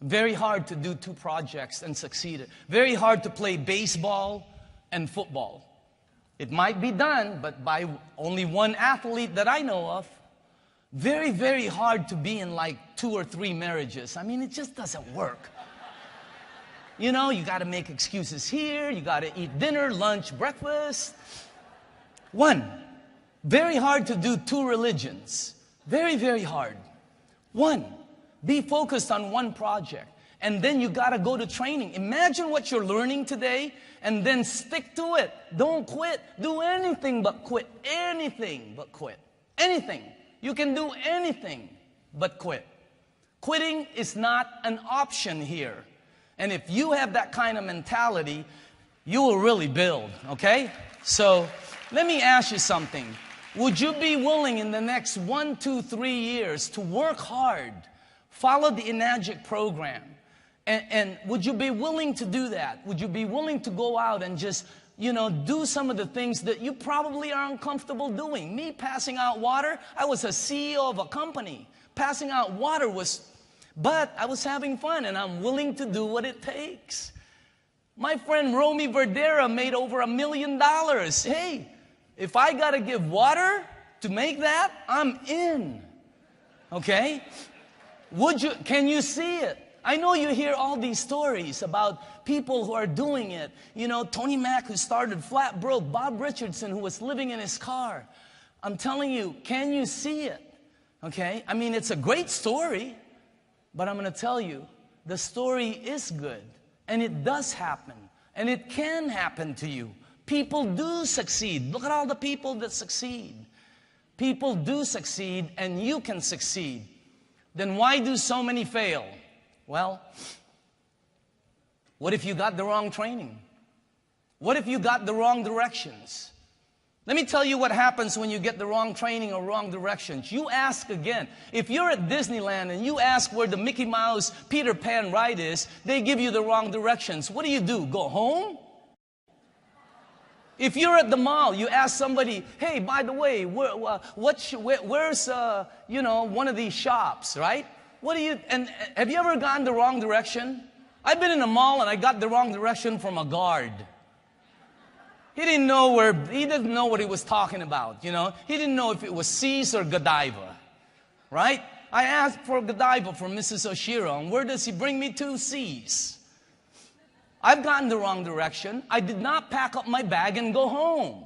Very hard to do 2 projects and succeed. Very hard to play baseball and football. It might be done, but by only one athlete that I know of. Very, very hard to be in like 2 or 3 marriages. I mean, it just doesn't work. You got to make excuses here. You got to eat dinner, lunch, breakfast. One. Very hard to do 2 religions. Very, very hard. One. Be focused on one project. And then you got to go to training. Imagine what you're learning today and then stick to it. Don't quit. Do anything but quit. Anything but quit. Anything. You can do anything but quit. Quitting is not an option here. And if you have that kind of mentality, you will really build, okay? So let me ask you something. Would you be willing in the next 1, 2, 3 years to work hard, follow the Enagic program, and would you be willing to do that? Would you be willing to go out and just, do some of the things that you probably are uncomfortable doing. Me passing out water, I was a CEO of a company. Passing out water but I was having fun, and I'm willing to do what it takes. My friend Romy Verdera made over $1 million. Hey, if I got to give water to make that, I'm in. Okay? Can you see it? I know you hear all these stories about people who are doing it. Tony Mack, who started flat broke, Bob Richardson, who was living in his car. I'm telling you, can you see it? Okay? I mean, it's a great story, but I'm going to tell you, the story is good, and it does happen, and it can happen to you. People do succeed. Look at all the people that succeed. People do succeed, and you can succeed. Then why do so many fail? Well, what if you got the wrong training? What if you got the wrong directions? Let me tell you what happens when you get the wrong training or wrong directions. You ask again. If you're at Disneyland and you ask where the Mickey Mouse Peter Pan ride is, they give you the wrong directions. What do? Go home? If you're at the mall, you ask somebody, hey, by the way, where's one of these shops, right? And have you ever gone the wrong direction? I've been in a mall and I got the wrong direction from a guard. He didn't know what he was talking about, He didn't know if it was C's or Godiva, right? I asked for Godiva from Mrs. Oshiro, and where does he bring me to? C's. I've gotten the wrong direction. I did not pack up my bag and go home.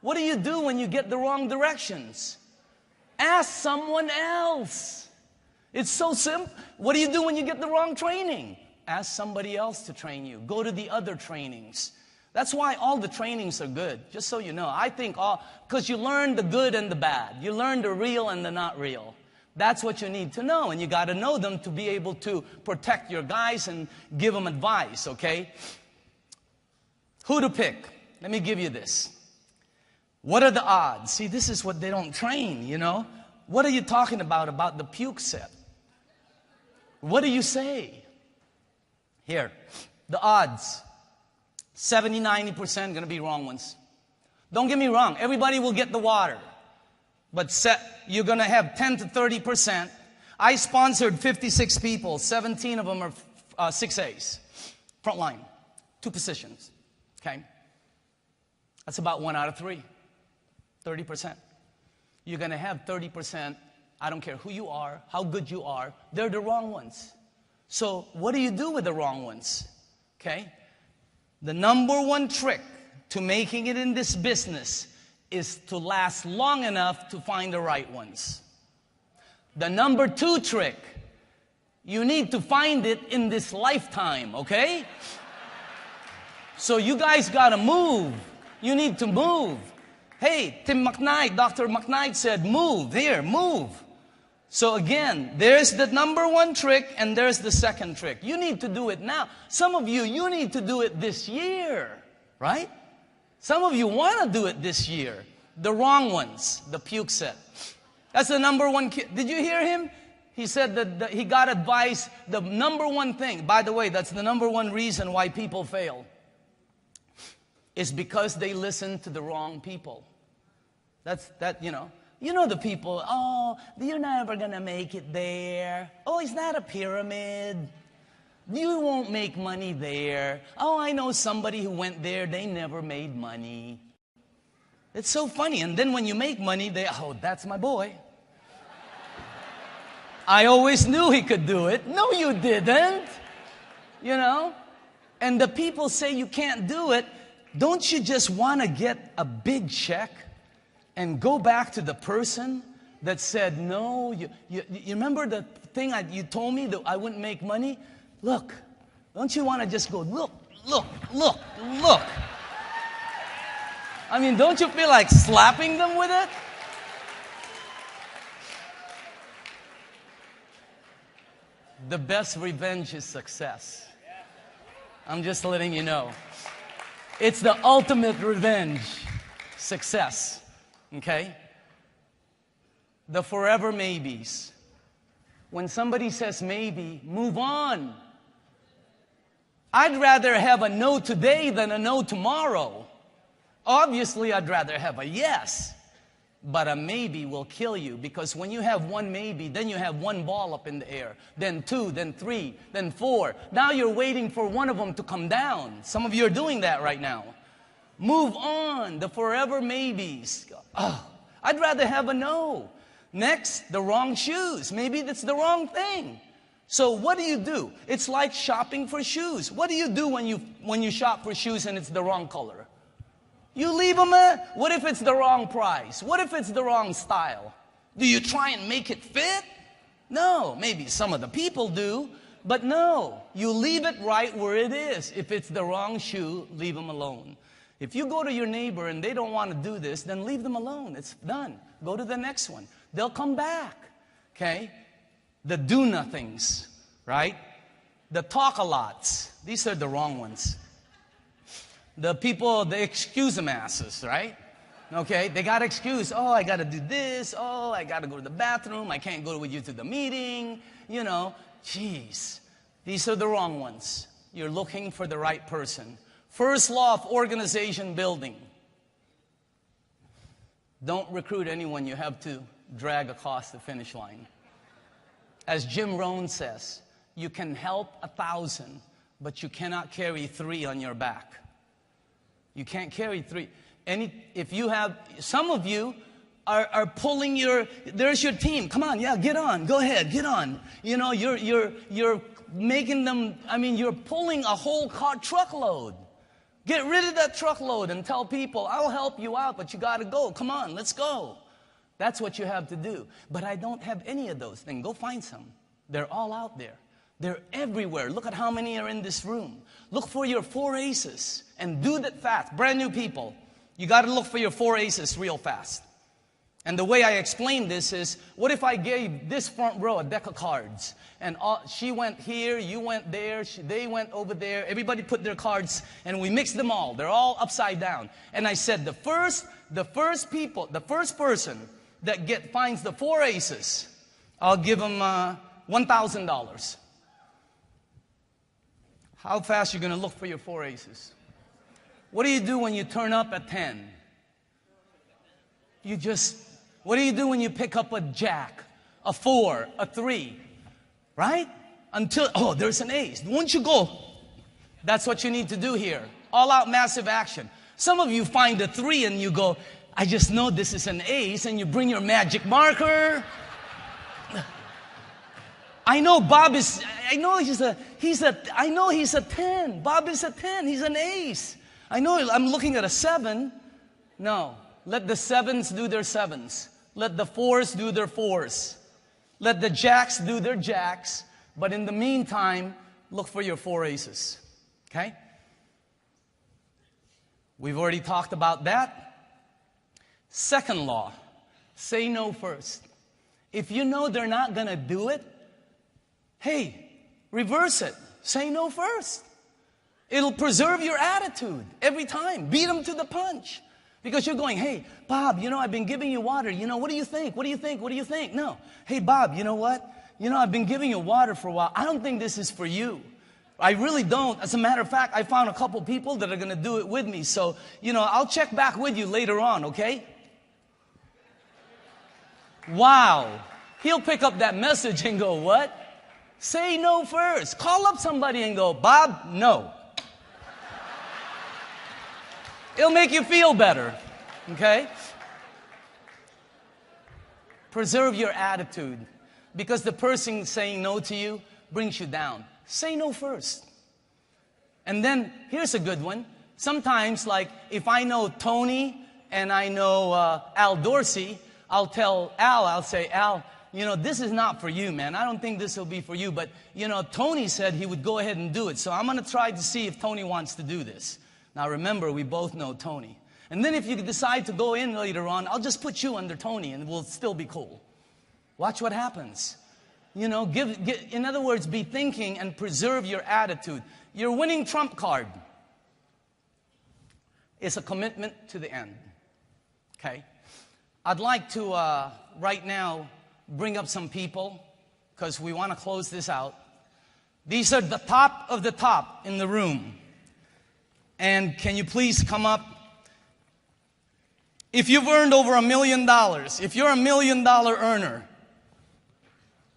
What do you do when you get the wrong directions? Ask someone else. It's so simple. What do you do when you get the wrong training? Ask somebody else to train you. Go to the other trainings. That's why all the trainings are good, just so you know. I think because you learn the good and the bad. You learn the real and the not real. That's what you need to know, and you got to know them to be able to protect your guys and give them advice, okay? Who to pick? Let me give you this. What are the odds? See, this is what they don't train, What are you talking about the puke set? What do you say? Here, the odds. 70, 90% going to be wrong ones. Don't get me wrong. Everybody will get the water. But you're going to have 10 to 30%. I sponsored 56 people. 17 of them are 6As. Front line. 2 positions. Okay? That's about 1 out of 3. 30%. You're going to have 30%. I don't care who you are, how good you are. They're the wrong ones. So what do you do with the wrong ones? Okay? The number one trick to making it in this business is to last long enough to find the right ones. The number 2 trick, you need to find it in this lifetime, okay? So you guys got to move. You need to move. Hey, Tim McKnight, Dr. McKnight said, move. Here, move. So again, there's the number 1 trick and there's the second trick. You need to do it now. Some of you need to do it this year, right? Some of you want to do it this year. The wrong ones, the puke set. That's the number 1 kid. Did you hear him? He said that he got advice. The number 1 thing, by the way, that's the number 1 reason why people fail. Is because they listen to the wrong people. You know the people, oh, you're never going to make it there. Oh, it's not a pyramid. You won't make money there. Oh, I know somebody who went there. They never made money. It's so funny. And then when you make money, oh, that's my boy. I always knew he could do it. No, you didn't. And the people say you can't do it. Don't you just want to get a big check and go back to the person that said, no, you remember the thing you told me that I wouldn't make money? Look, don't you want to just go, look. I mean, don't you feel like slapping them with it? The best revenge is success. I'm just letting you know. It's the ultimate revenge, success. Okay? The forever maybes. When somebody says maybe, move on. I'd rather have a no today than a no tomorrow. Obviously, I'd rather have a yes, but a maybe will kill you, because when you have one maybe, then you have one ball up in the air, then two, then three, then four. Now you're waiting for one of them to come down. Some of you are doing that right now. Move on, the forever maybes. Oh, I'd rather have a no. Next, the wrong shoes. Maybe that's the wrong thing. So what do? It's like shopping for shoes. What do you do when you shop for shoes and it's the wrong color? You leave them what if it's the wrong price? What if it's the wrong style? Do you try and make it fit? No, maybe some of the people do, but no. You leave it right where it is. If it's the wrong shoe, leave them alone. If you go to your neighbor and they don't want to do this, then leave them alone. It's done. Go to the next one. They'll come back. Okay? The do-nothings, right? The talk-a-lots. These are the wrong ones. The people, the excuse-em-asses, right? Okay, they got excuse. Oh, I got to do this. Oh, I got to go to the bathroom. I can't go with you to the meeting. You know, jeez. These are the wrong ones. You're looking for the right person. First law of organization building. Don't recruit anyone you have to drag across the finish line. As Jim Rohn says, you can help 1,000, but you cannot carry 3 on your back. You can't carry 3. If you have, some of you are pulling there's your team. Come on, yeah, get on. Go ahead, get on. You know, you're making them, you're pulling a whole truckload. Get rid of that truckload and tell people, I'll help you out, but you got to go. Come on, let's go. That's what you have to do. But I don't have any of those things. Go find some. They're all out there. They're everywhere. Look at how many are in this room. Look for your 4 aces and do that fast. Brand new people, you got to look for your 4 aces real fast. And the way I explain this is, what if I gave this front row a deck of cards? And she went here, you went there, they went over there. Everybody put their cards, and we mixed them all. They're all upside down. And I said, the first person that finds the 4 aces, I'll give them $1,000. How fast are you going to look for your 4 aces? What do you do when you turn up at 10? What do you do when you pick up a jack, a 4, a 3? Right? Until, there's an ace. Once you go, that's what you need to do here. All out massive action. Some of you find a 3 and you go, I just know this is an ace, and you bring your magic marker. I know he's a 10. Bob is a 10. He's an ace. I know I'm looking at a 7. No. Let the 7s do their 7s. Let the 4s do their 4s. Let the jacks do their jacks. But in the meantime, look for your 4 aces. Okay? We've already talked about that. Second law, say no first. If you know they're not going to do it, hey, reverse it. Say no first. It'll preserve your attitude every time. Beat them to the punch. Because you're going, hey, Bob, I've been giving you water. What do you think? What do you think? What do you think? No. Hey, Bob, you know what? I've been giving you water for a while. I don't think this is for you. I really don't. As a matter of fact, I found a couple people that are going to do it with me. So, I'll check back with you later on, okay? Wow. He'll pick up that message and go, what? Say no first. Call up somebody and go, Bob, no. It'll make you feel better. Okay? Preserve your attitude. Because the person saying no to you brings you down. Say no first. And then, here's a good one. Sometimes, like, if I know Tony and I know Al Dorsey, I'll tell Al, I'll say, Al, this is not for you, man. I don't think this will be for you. But, Tony said he would go ahead and do it. So I'm going to try to see if Tony wants to do this. Now, remember, we both know Tony. And then if you decide to go in later on, I'll just put you under Tony and we'll still be cool. Watch what happens. In other words, be thinking and preserve your attitude. Your winning trump card is a commitment to the end. Okay? I'd like to, right now, bring up some people because we want to close this out. These are the top of the top in the room. And can you please come up? If you've earned over $1 million, if you're a $1 million earner,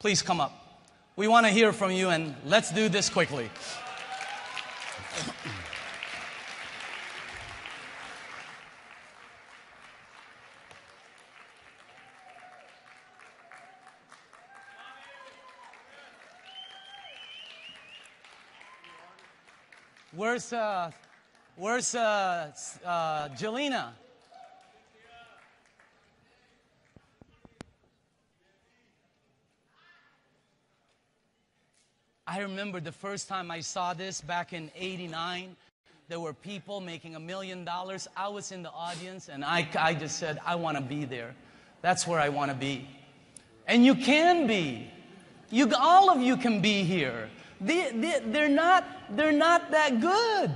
please come up. We want to hear from you, and let's do this quickly. Where's Jelena? I remember the first time I saw this back in '89. There were people making $1 million. I was in the audience, and I just said, I want to be there. That's where I want to be. And you can be. All of you can be here. They're not that good.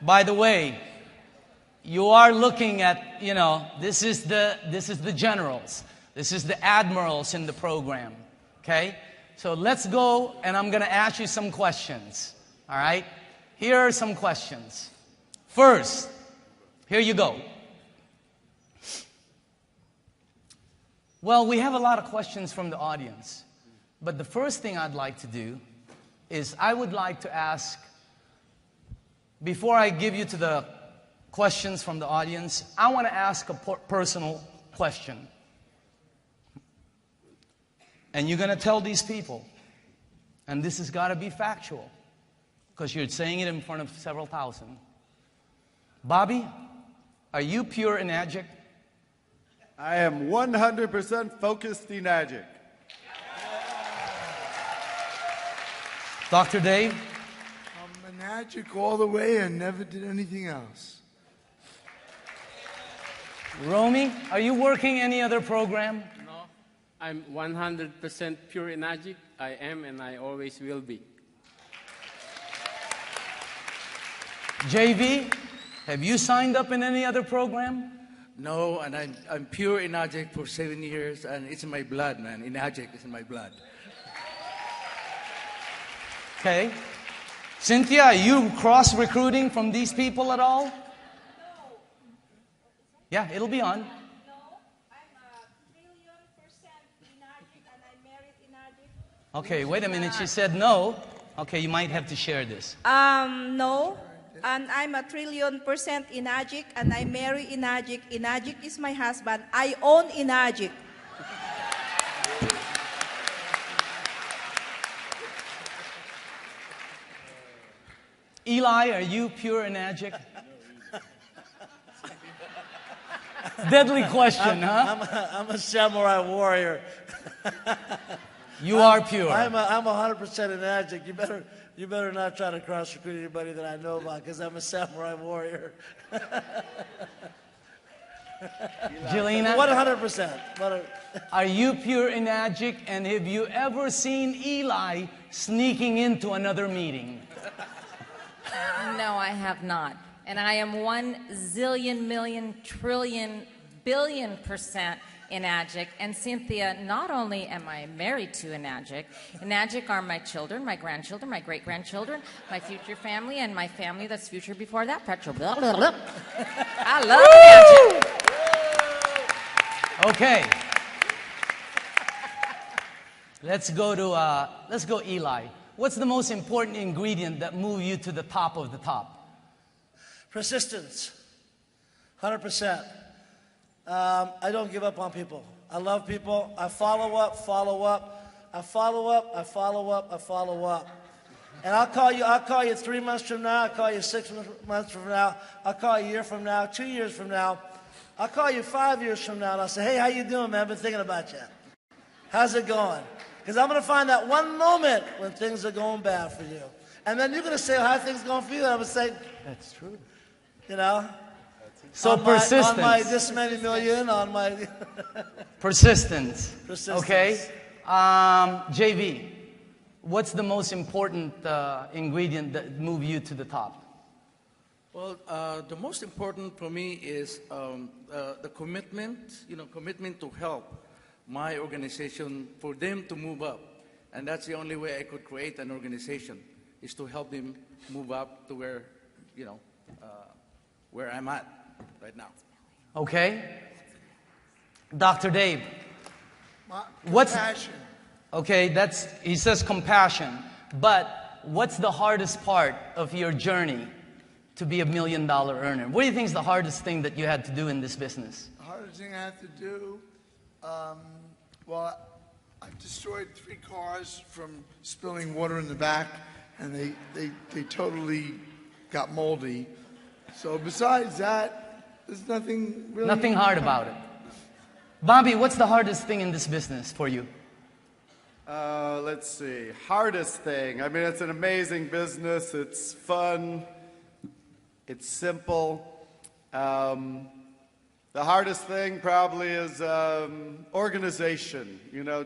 By the way, you are looking at, this is the generals. This is the admirals in the program. Okay? So let's go, and I'm going to ask you some questions. All right? Here are some questions. First, here you go. Well, we have a lot of questions from the audience. But the first thing I'd like to do is I would like to ask, before I give you to the questions from the audience, I want to ask a personal question. And you're going to tell these people, and this has got to be factual, because you're saying it in front of several thousand. Bobby, are you pure enagic? I am 100% focused enagic. Dr. Dave? I'm enagic all the way and never did anything else. Romy, are you working any other program? No, I'm 100% pure enagic. I am and I always will be. JV, have you signed up in any other program? No, and I'm pure enagic for 7 years, and it's in my blood, man. Enagic is in my blood. Okay. Cynthia, are you cross-recruiting from these people at all? No. Yeah, it'll be on. No, I'm a trillion% enagic and I married enagic. Okay, wait a minute. She said no. Okay, you might have to share this. No. And I'm a trillion% enagic and I marry enagic. Enagic is my husband. I own enagic. Eli, are you pure enagic? Deadly question, huh? I'm a samurai warrior. You are pure. I'm 100% enagic. You better not try to cross-recruit anybody that I know about, because I'm a samurai warrior. Jelena? 100%. Are you pure enagic, and have you ever seen Eli sneaking into another meeting? No, I have not. And I am 1 zillion, million, trillion, billion% enagic. And Cynthia, not only am I married to enagic, enagic are my children, my grandchildren, my great-grandchildren, my future family, and my family that's future before that. I love enagic. Okay. Let's go Eli. What's the most important ingredient that moves you to the top of the top? Persistence. 100%. I don't give up on people. I love people. I follow up. I follow up. And I'll call you 3 months from now. I'll call you 6 months from now. I'll call you a year from now, 2 years from now. I'll call you 5 years from now, and I'll say, hey, how you doing, man? I've been thinking about you. How's it going? Because I'm going to find that one moment when things are going bad for you. And then you're going to say, well, how are things going for you? And I'm going to say, That's true. you know. So persistence. On my this many million, on my... Persistence. Persistence. Okay. JV, what's the most important ingredient that moves you to the top? Well, the most important for me is the commitment, commitment to help my organization for them to move up. And that's the only way I could create an organization. is to help them move up to where, where I'm at right now. Okay. Dr. Dave. What's Passion. okay? He says compassion. But what's the hardest part of your journey to be $1 million earner? What do you think is the hardest thing that you had to do in this business? The hardest thing I have to do, well, I've destroyed 3 cars from spilling water in the back, and they totally got moldy. So besides that, there's nothing really... Nothing hard about it. Bobby, what's the hardest thing in this business for you? Let's see. Hardest thing. I mean, it's an amazing business. It's fun. It's simple. The hardest thing probably is organization.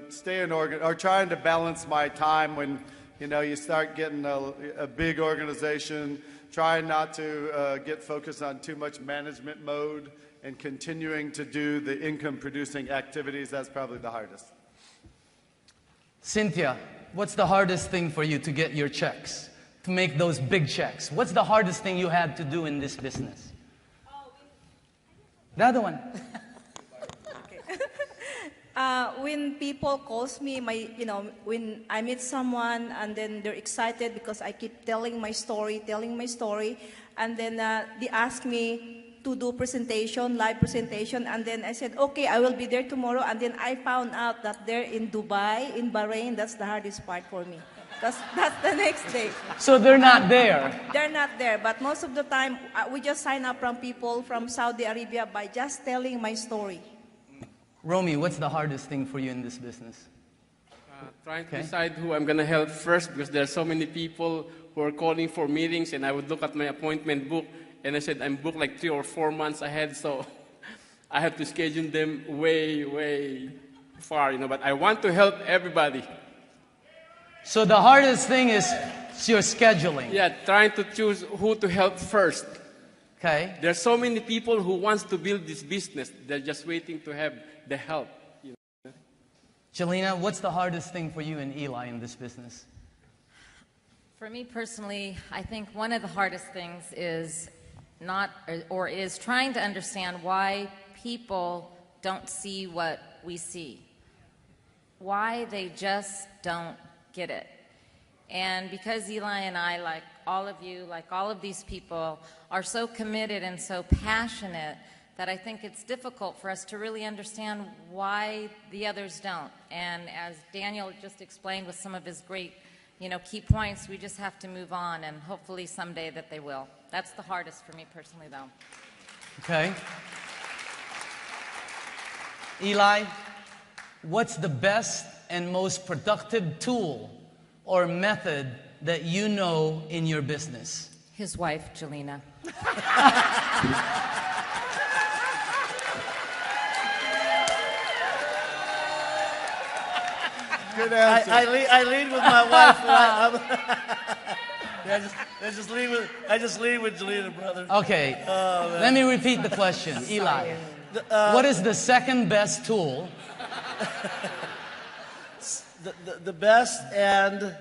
Staying or trying to balance my time when you start getting a big organization. Trying not to get focused on too much management mode and continuing to do the income-producing activities. That's probably the hardest. Cynthia, what's the hardest thing for you to get your checks, to make those big checks? What's the hardest thing you had to do in this business? The other one. When people calls me, when I meet someone and then they're excited because I keep telling my story, and then they ask me to do live presentation, and then I said, okay, I will be there tomorrow, and then I found out that they're in Dubai, in Bahrain. That's the hardest part for me. That's the next day. So they're not there. They're not there, but most of the time, we just sign up from people from Saudi Arabia by just telling my story. Romy, what's the hardest thing for you in this business? Trying to decide who I'm going to help first, because there are so many people who are calling for meetings, and I would look at my appointment book, and I said I'm booked like 3 or 4 months ahead, so I have to schedule them way, way far, but I want to help everybody. So the hardest thing is your scheduling. Yeah, trying to choose who to help first. Okay. There are so many people who wants to build this business. They're just waiting to have the help. Jelena, what's the hardest thing for you and Eli in this business? For me personally, I think one of the hardest things is is trying to understand why people don't see what we see. Why they just don't get it. And because Eli and I, like all of you, like all of these people, are so committed and so passionate that I think it's difficult for us to really understand why the others don't. And as Daniel just explained with some of his great, key points, we just have to move on, and hopefully someday that they will. That's the hardest for me personally, though. Okay. Eli, what's the best and most productive tool or method that you know in your business? His wife, Jelena. Good answer. I lead with my wife. I just lead with Jelena, brother. Okay. Let me repeat the question. Eli, what is the second best tool? The best and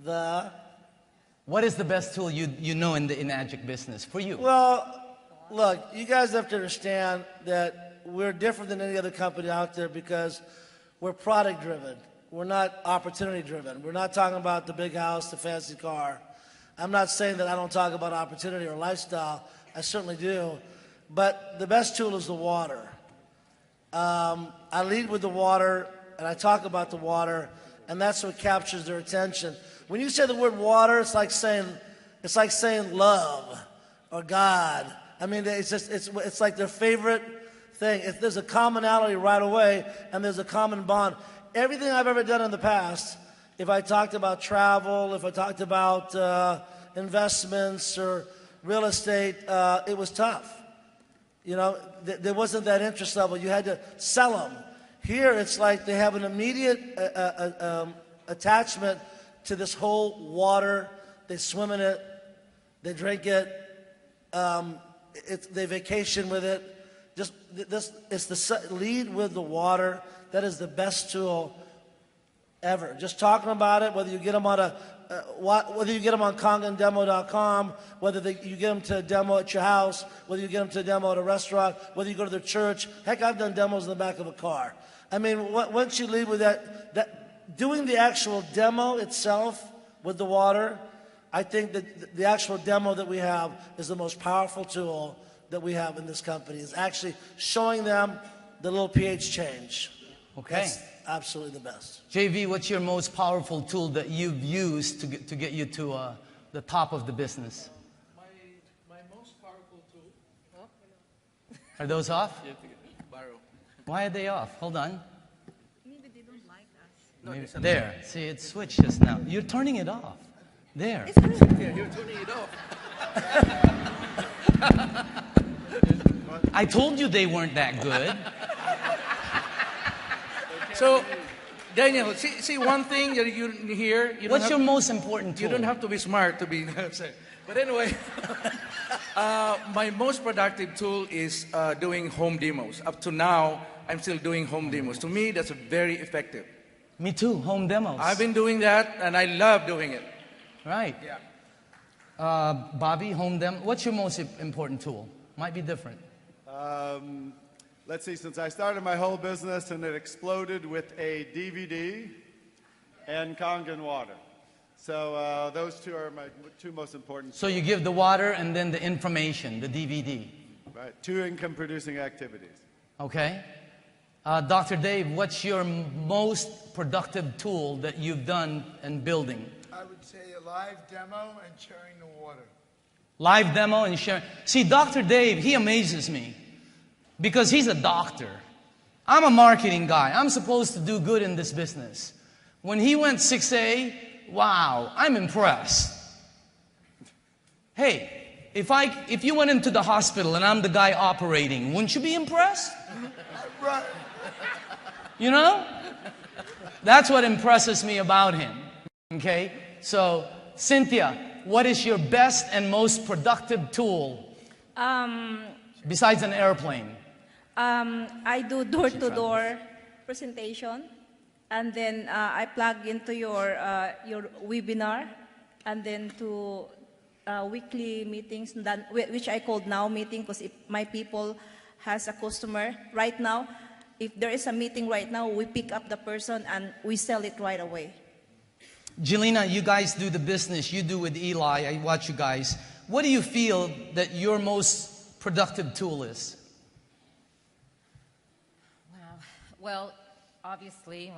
the... What is the best tool you know in the Enagic business for you? Well, look, you guys have to understand that we're different than any other company out there because we're product driven. We're not opportunity driven. We're not talking about the big house, the fancy car. I'm not saying that I don't talk about opportunity or lifestyle. I certainly do. But the best tool is the water. I lead with the water, and I talk about the water, and that's what captures their attention. When you say the word water, it's like saying love or God. I mean, it's like their favorite thing. There's a commonality right away, and there's a common bond. Everything I've ever done in the past, if I talked about travel, if I talked about investments or real estate, it was tough. There wasn't that interest level. You had to sell them. Here, it's like they have an immediate attachment to this whole water. They swim in it. They drink it. They vacation with it. It's the lead with the water. That is the best tool ever. Just talking about it, whether you get them on whether you get them on kangendemo.com, whether you get them to a demo at your house, whether you get them to a demo at a restaurant, whether you go to their church. Heck, I've done demos in the back of a car. I mean, once you leave with that doing the actual demo itself with the water, I think that the actual demo that we have is the most powerful tool that we have in this company, is actually showing them the little pH change. Okay. That's absolutely the best. JV, what's your most powerful tool that you've used to get you to the top of the business? My most powerful tool. Are those off? Borrow. Why are they off? Hold on. Maybe they don't like us. Maybe, there. See, it switched just now. You're turning it off. There. Yeah, you're turning it off. I told you they weren't that good. So, Daniel, see one thing that you hear. What's your most important tool? You don't have to be smart to be upset. But anyway, my most productive tool is doing home demos. Up to now, I'm still doing home demos. To me, that's very effective. Me too, home demos. I've been doing that, and I love doing it. Right. Yeah. Bobby, home demo. What's your most important tool? Might be different. Let's see, since I started my whole business and it exploded with a DVD and Kangen water. So those two are my two most important. So you give the water and then the information, the DVD. Right, two income-producing activities. Okay. Dr. Dave, what's your most productive tool that you've done in building? I would say a live demo and sharing the water. Live demo and sharing. See, Dr. Dave, he amazes me because he's a doctor. I'm a marketing guy. I'm supposed to do good in this business. When he went 6A, wow, I'm impressed. Hey, if you went into the hospital and I'm the guy operating, wouldn't you be impressed? Right. You know? That's what impresses me about him. Okay? So, Cynthia, what is your best and most productive tool besides an airplane? I do door-to-door presentation, and then I plug into your webinar, and then to weekly meetings, which I call now meeting, because if my people has a customer right now, if there is a meeting right now, we pick up the person and we sell it right away. Jelena, you guys do the business you do with Eli. I watch you guys. What do you feel that your most productive tool is? Wow. Well, obviously,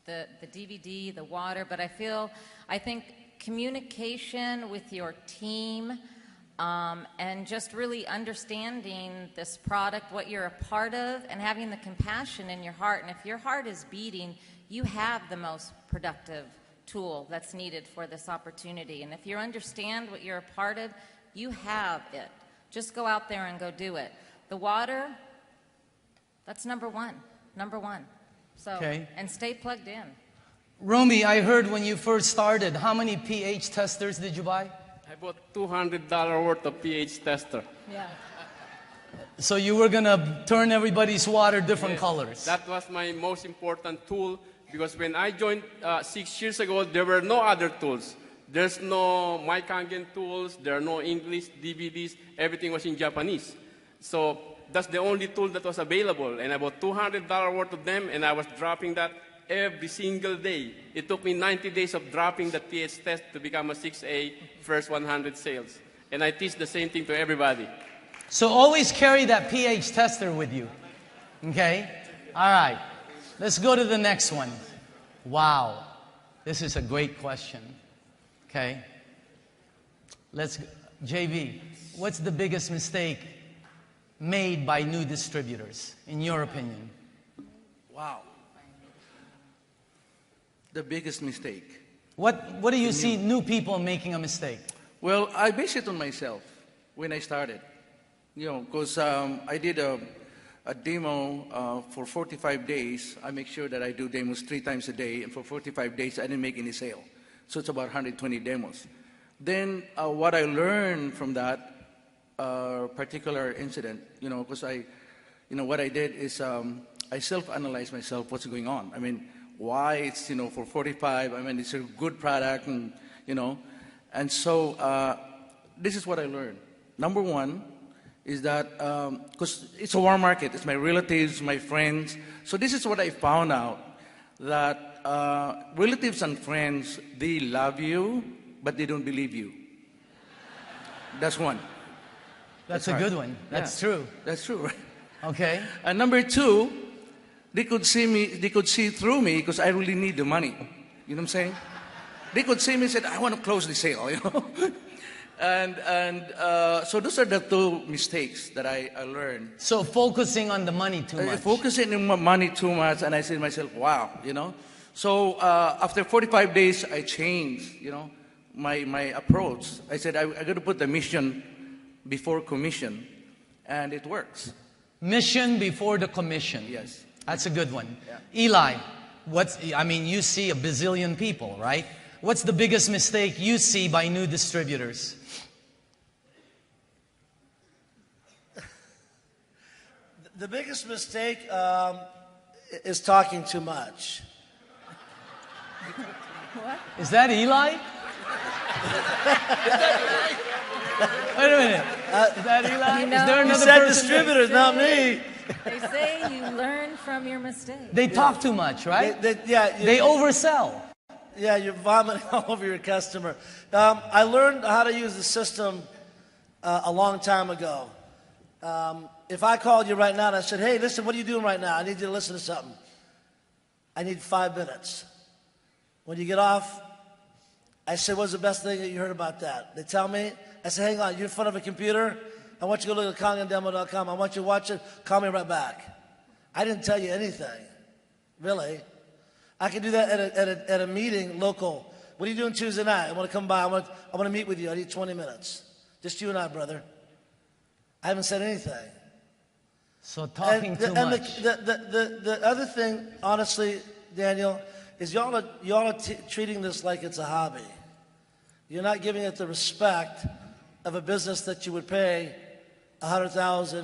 the DVD, the water, but I think communication with your team, and just really understanding this product, what you're a part of, and having the compassion in your heart. And if your heart is beating, you have the most productive tool that's needed for this opportunity. And if you understand what you're a part of, you have it. Just go out there and go do it. The water, that's number one. So, okay. And stay plugged in. Romy, I heard when you first started, how many pH testers did you buy? I bought $200 worth of pH tester. Yeah. So you were going to turn everybody's water different colors. That was my most important tool, because when I joined 6 years ago, there were no other tools. There's no My Kangen tools, there are no English DVDs, everything was in Japanese. So that's the only tool that was available, and I bought $200 worth of them, and I was dropping that every single day. It took me 90 days of dropping that pH test to become a 6A first 100 sales. And I teach the same thing to everybody. So always carry that pH tester with you. Okay? All right. Let's go to the next one. Wow. This is a great question. Okay? JV, what's the biggest mistake made by new distributors, in your opinion? Wow. The biggest mistake. What do you see new people making a mistake? Well, I base it on myself when I started. Because I did a demo for 45 days. I make sure that I do demos 3 times a day, and for 45 days I didn't make any sale. So it's about 120 demos. Then what I learned from that particular incident, because what I did is I self-analyzed myself, what's going on. I mean, why it's, for 45. I mean, it's a good product, and so this is what I learned. Number one is that, because it's a warm market, it's my relatives, my friends. So this is what I found out, that relatives and friends, they love you, but they don't believe you. That's one. That's a good one. That's true. That's true, right? Okay. And number two, they could see through me because I really need the money. You know what I'm saying? They could see me and say, I want to close the sale, And so those are the two mistakes that I learned. So focusing on the money too much. Focusing on money too much, and I said to myself, wow, So after 45 days, I changed, my approach. I said, I got to put the mission before commission, and it works. Mission before the commission. Yes. That's a good one. Yeah. Eli, you see a bazillion people, right? What's the biggest mistake you see by new distributors? The biggest mistake is talking too much. What? Is that Eli? Wait a minute. Is that Eli? Is there You another said person? distributors, not me. They say you learn from your mistakes. They talk too much, right? They oversell. Yeah, you're vomiting all over your customer. I learned how to use the system a long time ago. If I called you right now and I said, hey, listen, what are you doing right now? I need you to listen to something. I need 5 minutes. When you get off, I said, what's the best thing that you heard about that? They tell me. I said, hang on, you're in front of a computer? I want you to go look at kangendemo.com. I want you to watch it. Call me right back. I didn't tell you anything, really. I can do that at a meeting local. What are you doing Tuesday night? I want to come by. I want to meet with you. I need 20 minutes. Just you and I, brother. I haven't said anything. So talking too much. The other thing, honestly, Daniel, is y'all are treating this like it's a hobby. You're not giving it the respect of a business that you would pay $100,000,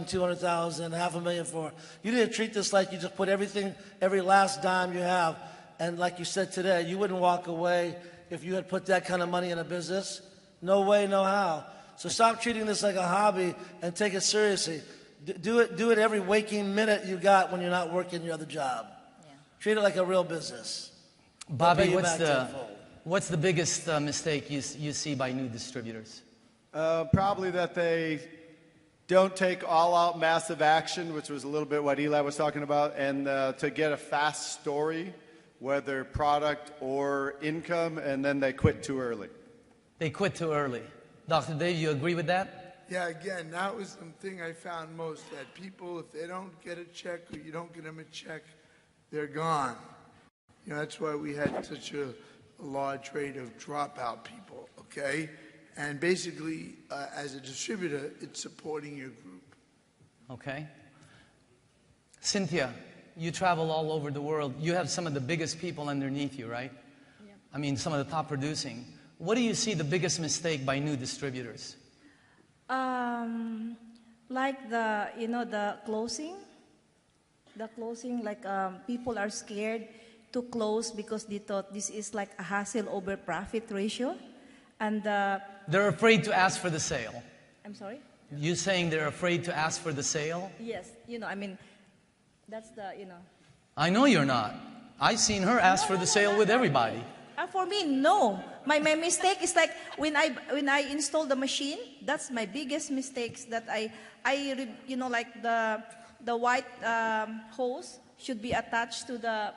$200,000, $500,000 for. You need to treat this like you just put everything, every last dime you have. And like you said today, you wouldn't walk away if you had put that kind of money in a business. No way, no how. So stop treating this like a hobby and take it seriously. Do it every waking minute you got when you're not working your other job. Yeah. Treat it like a real business. Bobby, what's the biggest mistake you see by new distributors? Probably that they don't take all-out massive action, which was a little bit what Eli was talking about, and to get a fast story, whether product or income, and then they quit too early. They quit too early. Dr. Dave, you agree with that? Yeah, again, that was the thing I found most, that people, if they don't get a check or you don't get them a check, they're gone. That's why we had such a large rate of dropout people, okay? And basically, as a distributor, it's supporting your group. Okay. Cynthia, you travel all over the world. You have some of the biggest people underneath you, right? Yeah. I mean, some of the top producing. What do you see the biggest mistake by new distributors? Like the closing. The closing, like people are scared to close because they thought this is like a hassle over profit ratio. And they're afraid to ask for the sale. I'm sorry? You saying they're afraid to ask for the sale? Yes, that's the, I know you're not. I've seen her ask for the sale with everybody. For me, no. My mistake is like when I install the machine, that's my biggest mistakes, that like the white hose should be attached to the,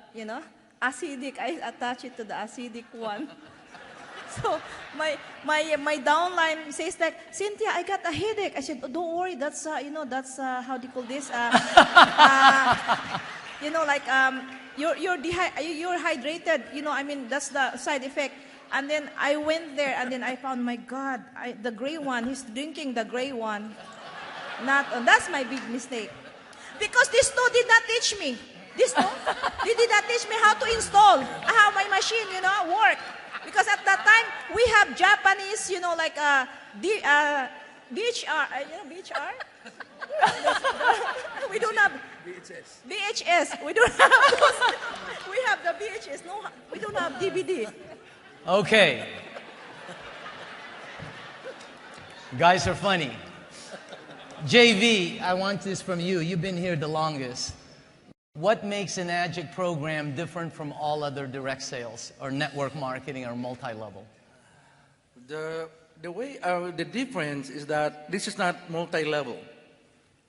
acidic. I attach it to the acidic one. So my downline says like, Cynthia, I got a headache. I said, oh, don't worry, that's that's how do you call this? You're hydrated. That's the side effect. And then I went there, and then I found, my God, the gray one. He's drinking the gray one. That's my big mistake, because this two did not teach me. They did not teach me how to install, how my machine, work. Because at that time, we have Japanese, BHR. BHR? We don't have. It's VHS. We don't have those. We have the VHS. No, we don't have DVD. Okay. Guys are funny. JV, I want this from you. You've been here the longest. What makes an AGIC program different from all other direct sales or network marketing or multi-level? The way the difference is that this is not multi-level,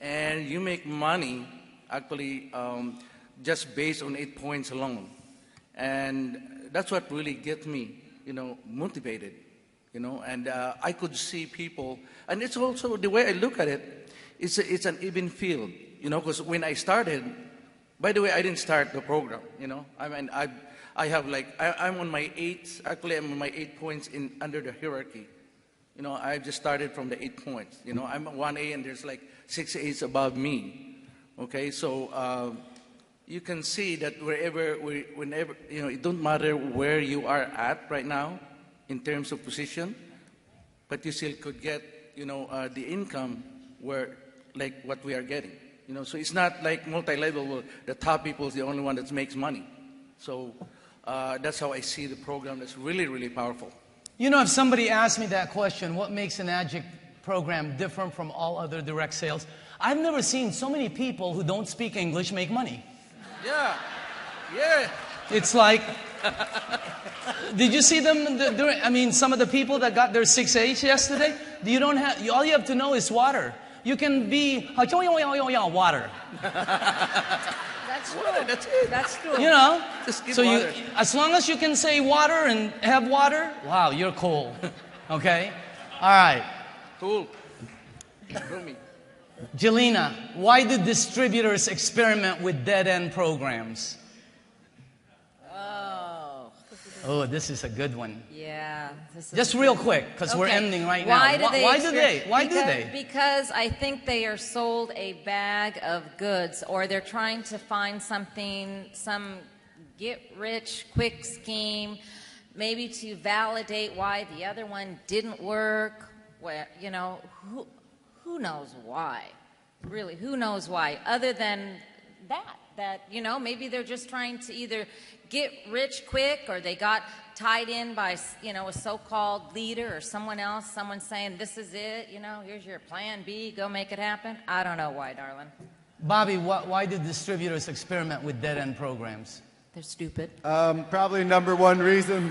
and you make money actually just based on 8 points alone, and that's what really gets me, motivated, And I could see people, and it's also the way I look at it. It's an even field, because when I started. By the way, I didn't start the program, I mean, I have I'm on my 8, actually I'm on my 8 points under the hierarchy. I just started from the 8 points. I'm 1A and there's 6 A's above me. Okay, so you can see that whenever, it don't matter where you are at right now in terms of position, but you still could get, the income like what we are getting. So it's not like multi-level where the top people is the only one that makes money. So that's how I see the program. That's really, really powerful. If somebody asked me that question, what makes an AGIC program different from all other direct sales? I've never seen so many people who don't speak English make money. Yeah. Yeah. It's like, did you see them? Some of the people that got their 6H yesterday, all you have to know is water. You can be water. That's true. That's it. That's true. Just give So water. as long as you can say water and have water, wow, you're cool. Okay? All right. Cool. Rumi. Jelena, why do distributors experiment with dead-end programs? Oh, this is a good one. Yeah. Just real quick, because we're ending right now. Why do they? Because I think they are sold a bag of goods, or they're trying to find something, some get-rich-quick scheme, maybe to validate why the other one didn't work. Well, who knows why? Really, who knows why? Other than that, maybe they're just trying to either get rich quick, or they got tied in by, a so-called leader or someone else, someone saying, this is it, here's your plan B, go make it happen. I don't know why, darling. Bobby, why do distributors experiment with dead-end programs? They're stupid. Probably number one reason.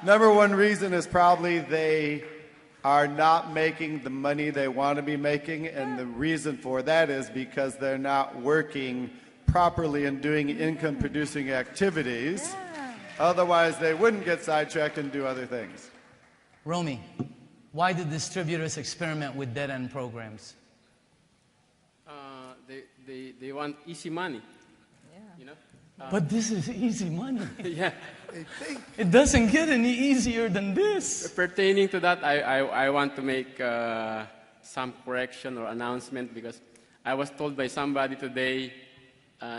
Number one reason is probably they are not making the money they want to be making, and the reason for that is because they're not working properly and doing income-producing activities. Yeah. Otherwise, they wouldn't get sidetracked and do other things. Romy, why do distributors experiment with dead-end programs? They want easy money. Yeah. But this is easy money. Yeah. It doesn't get any easier than this. Pertaining to that, I want to make some correction or announcement, because I was told by somebody today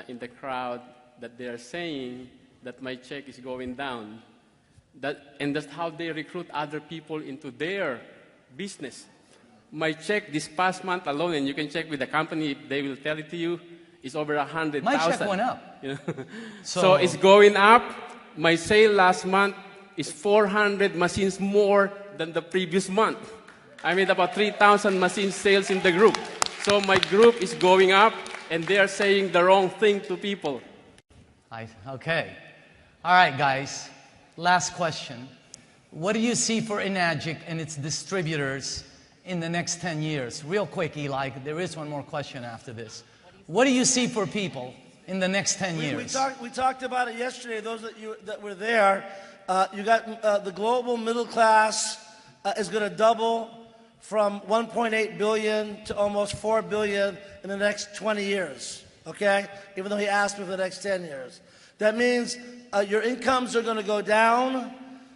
in the crowd that they are saying that my check is going down. And that's how they recruit other people into their business. My check this past month alone, and you can check with the company, they will tell it to you, is over 100,000. My check went up. So it's going up. My sale last month is 400 machines more than the previous month. I made about 3,000 machine sales in the group. So my group is going up, and they are saying the wrong thing to people. Okay. All right, guys. Last question. What do you see for Enagic and its distributors in the next 10 years? Real quick, Eli. There is one more question after this. What do you see for people in the next 10 years? We talked about it yesterday. Those that were there, you got the global middle class is going to double from 1.8 billion to almost 4 billion in the next 20 years. Okay? Even though he asked me for the next 10 years. That means your incomes are going to go down.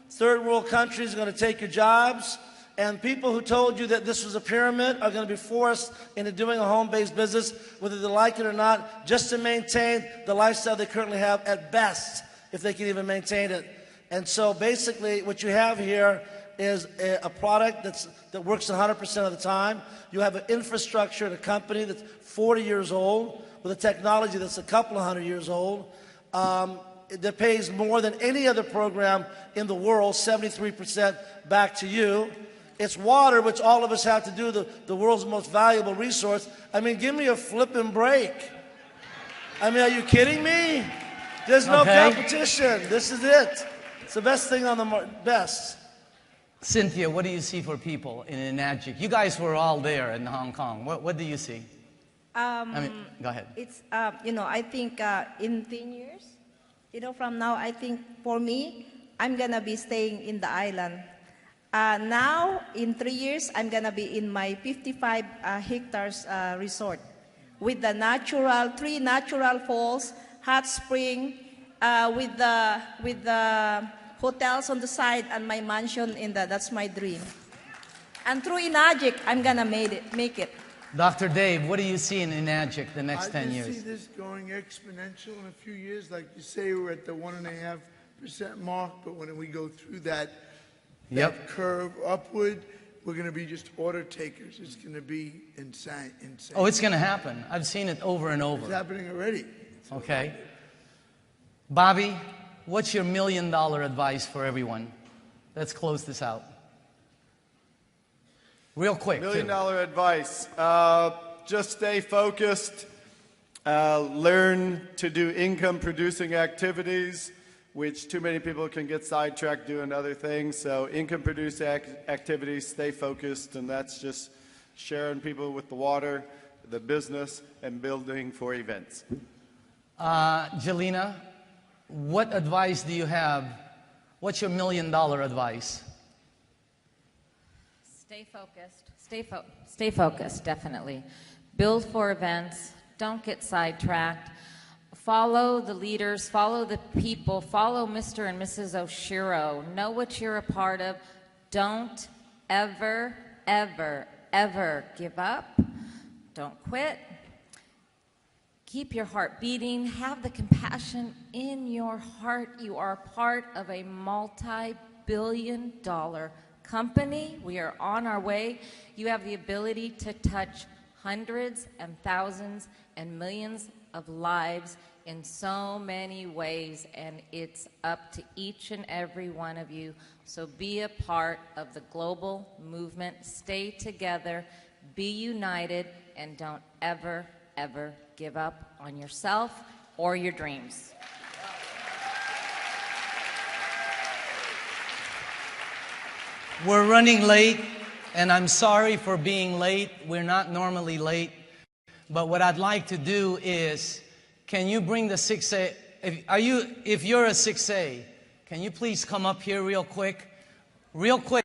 Third world countries are going to take your jobs. And people who told you that this was a pyramid are going to be forced into doing a home-based business, whether they like it or not, just to maintain the lifestyle they currently have at best, if they can even maintain it. And so basically what you have here is a product that works 100% of the time. You have an infrastructure and a company that's 40 years old, with a technology that's a couple of 100 years old, that pays more than any other program in the world, 73% back to you. It's water, which all of us have to do, the world's most valuable resource. I mean, give me a flipping break. I mean, are you kidding me? There's no competition. This is it. It's the best thing on the best. Cynthia, what do you see for people in Enagic? You guys were all there in Hong Kong. What do you see? Go ahead. It's, I think in 10 years, from now, I think for me, I'm going to be staying in the island. Now, in 3 years, I'm going to be in my 55 hectares resort with the 3 natural falls, hot spring, with the hotels on the side and my mansion that's my dream. And through Enagic, I'm going to make it. Dr. Dave, what do you see in Enagic the next 10 years? I see this going exponential in a few years. Like you say, we're at the 1.5% mark, but when we go through that curve upward, we're going to be just order takers. It's going to be insane. Oh, it's going to happen. I've seen it over and over. It's happening already. Okay. Bobby, what's your $1 million advice for everyone? Let's close this out. Real quick. $1 million advice. Just stay focused. Learn to do income-producing activities, which too many people can get sidetracked doing other things. So income-producing activities, stay focused, and that's just sharing people with the water, the business, and building for events. Jelena, what advice do you have? What's your $1 million advice? Stay focused. Stay focused, definitely. Build for events. Don't get sidetracked. Follow the leaders, follow the people, follow Mr. and Mrs. Oshiro. Know what you're a part of. Don't ever, ever, ever give up. Don't quit. Keep your heart beating. Have the compassion in your heart. You are part of a multi-billion-dollar company. We are on our way. You have the ability to touch hundreds and thousands and millions of lives in so many ways, and it's up to each and every one of you. So be a part of the global movement. Stay together, be united, and don't ever, ever give up on yourself or your dreams. We're running late, and I'm sorry for being late. We're not normally late. But what I'd like to do is, can you bring the 6A? If you're a 6A, can you please come up here real quick? Real quick.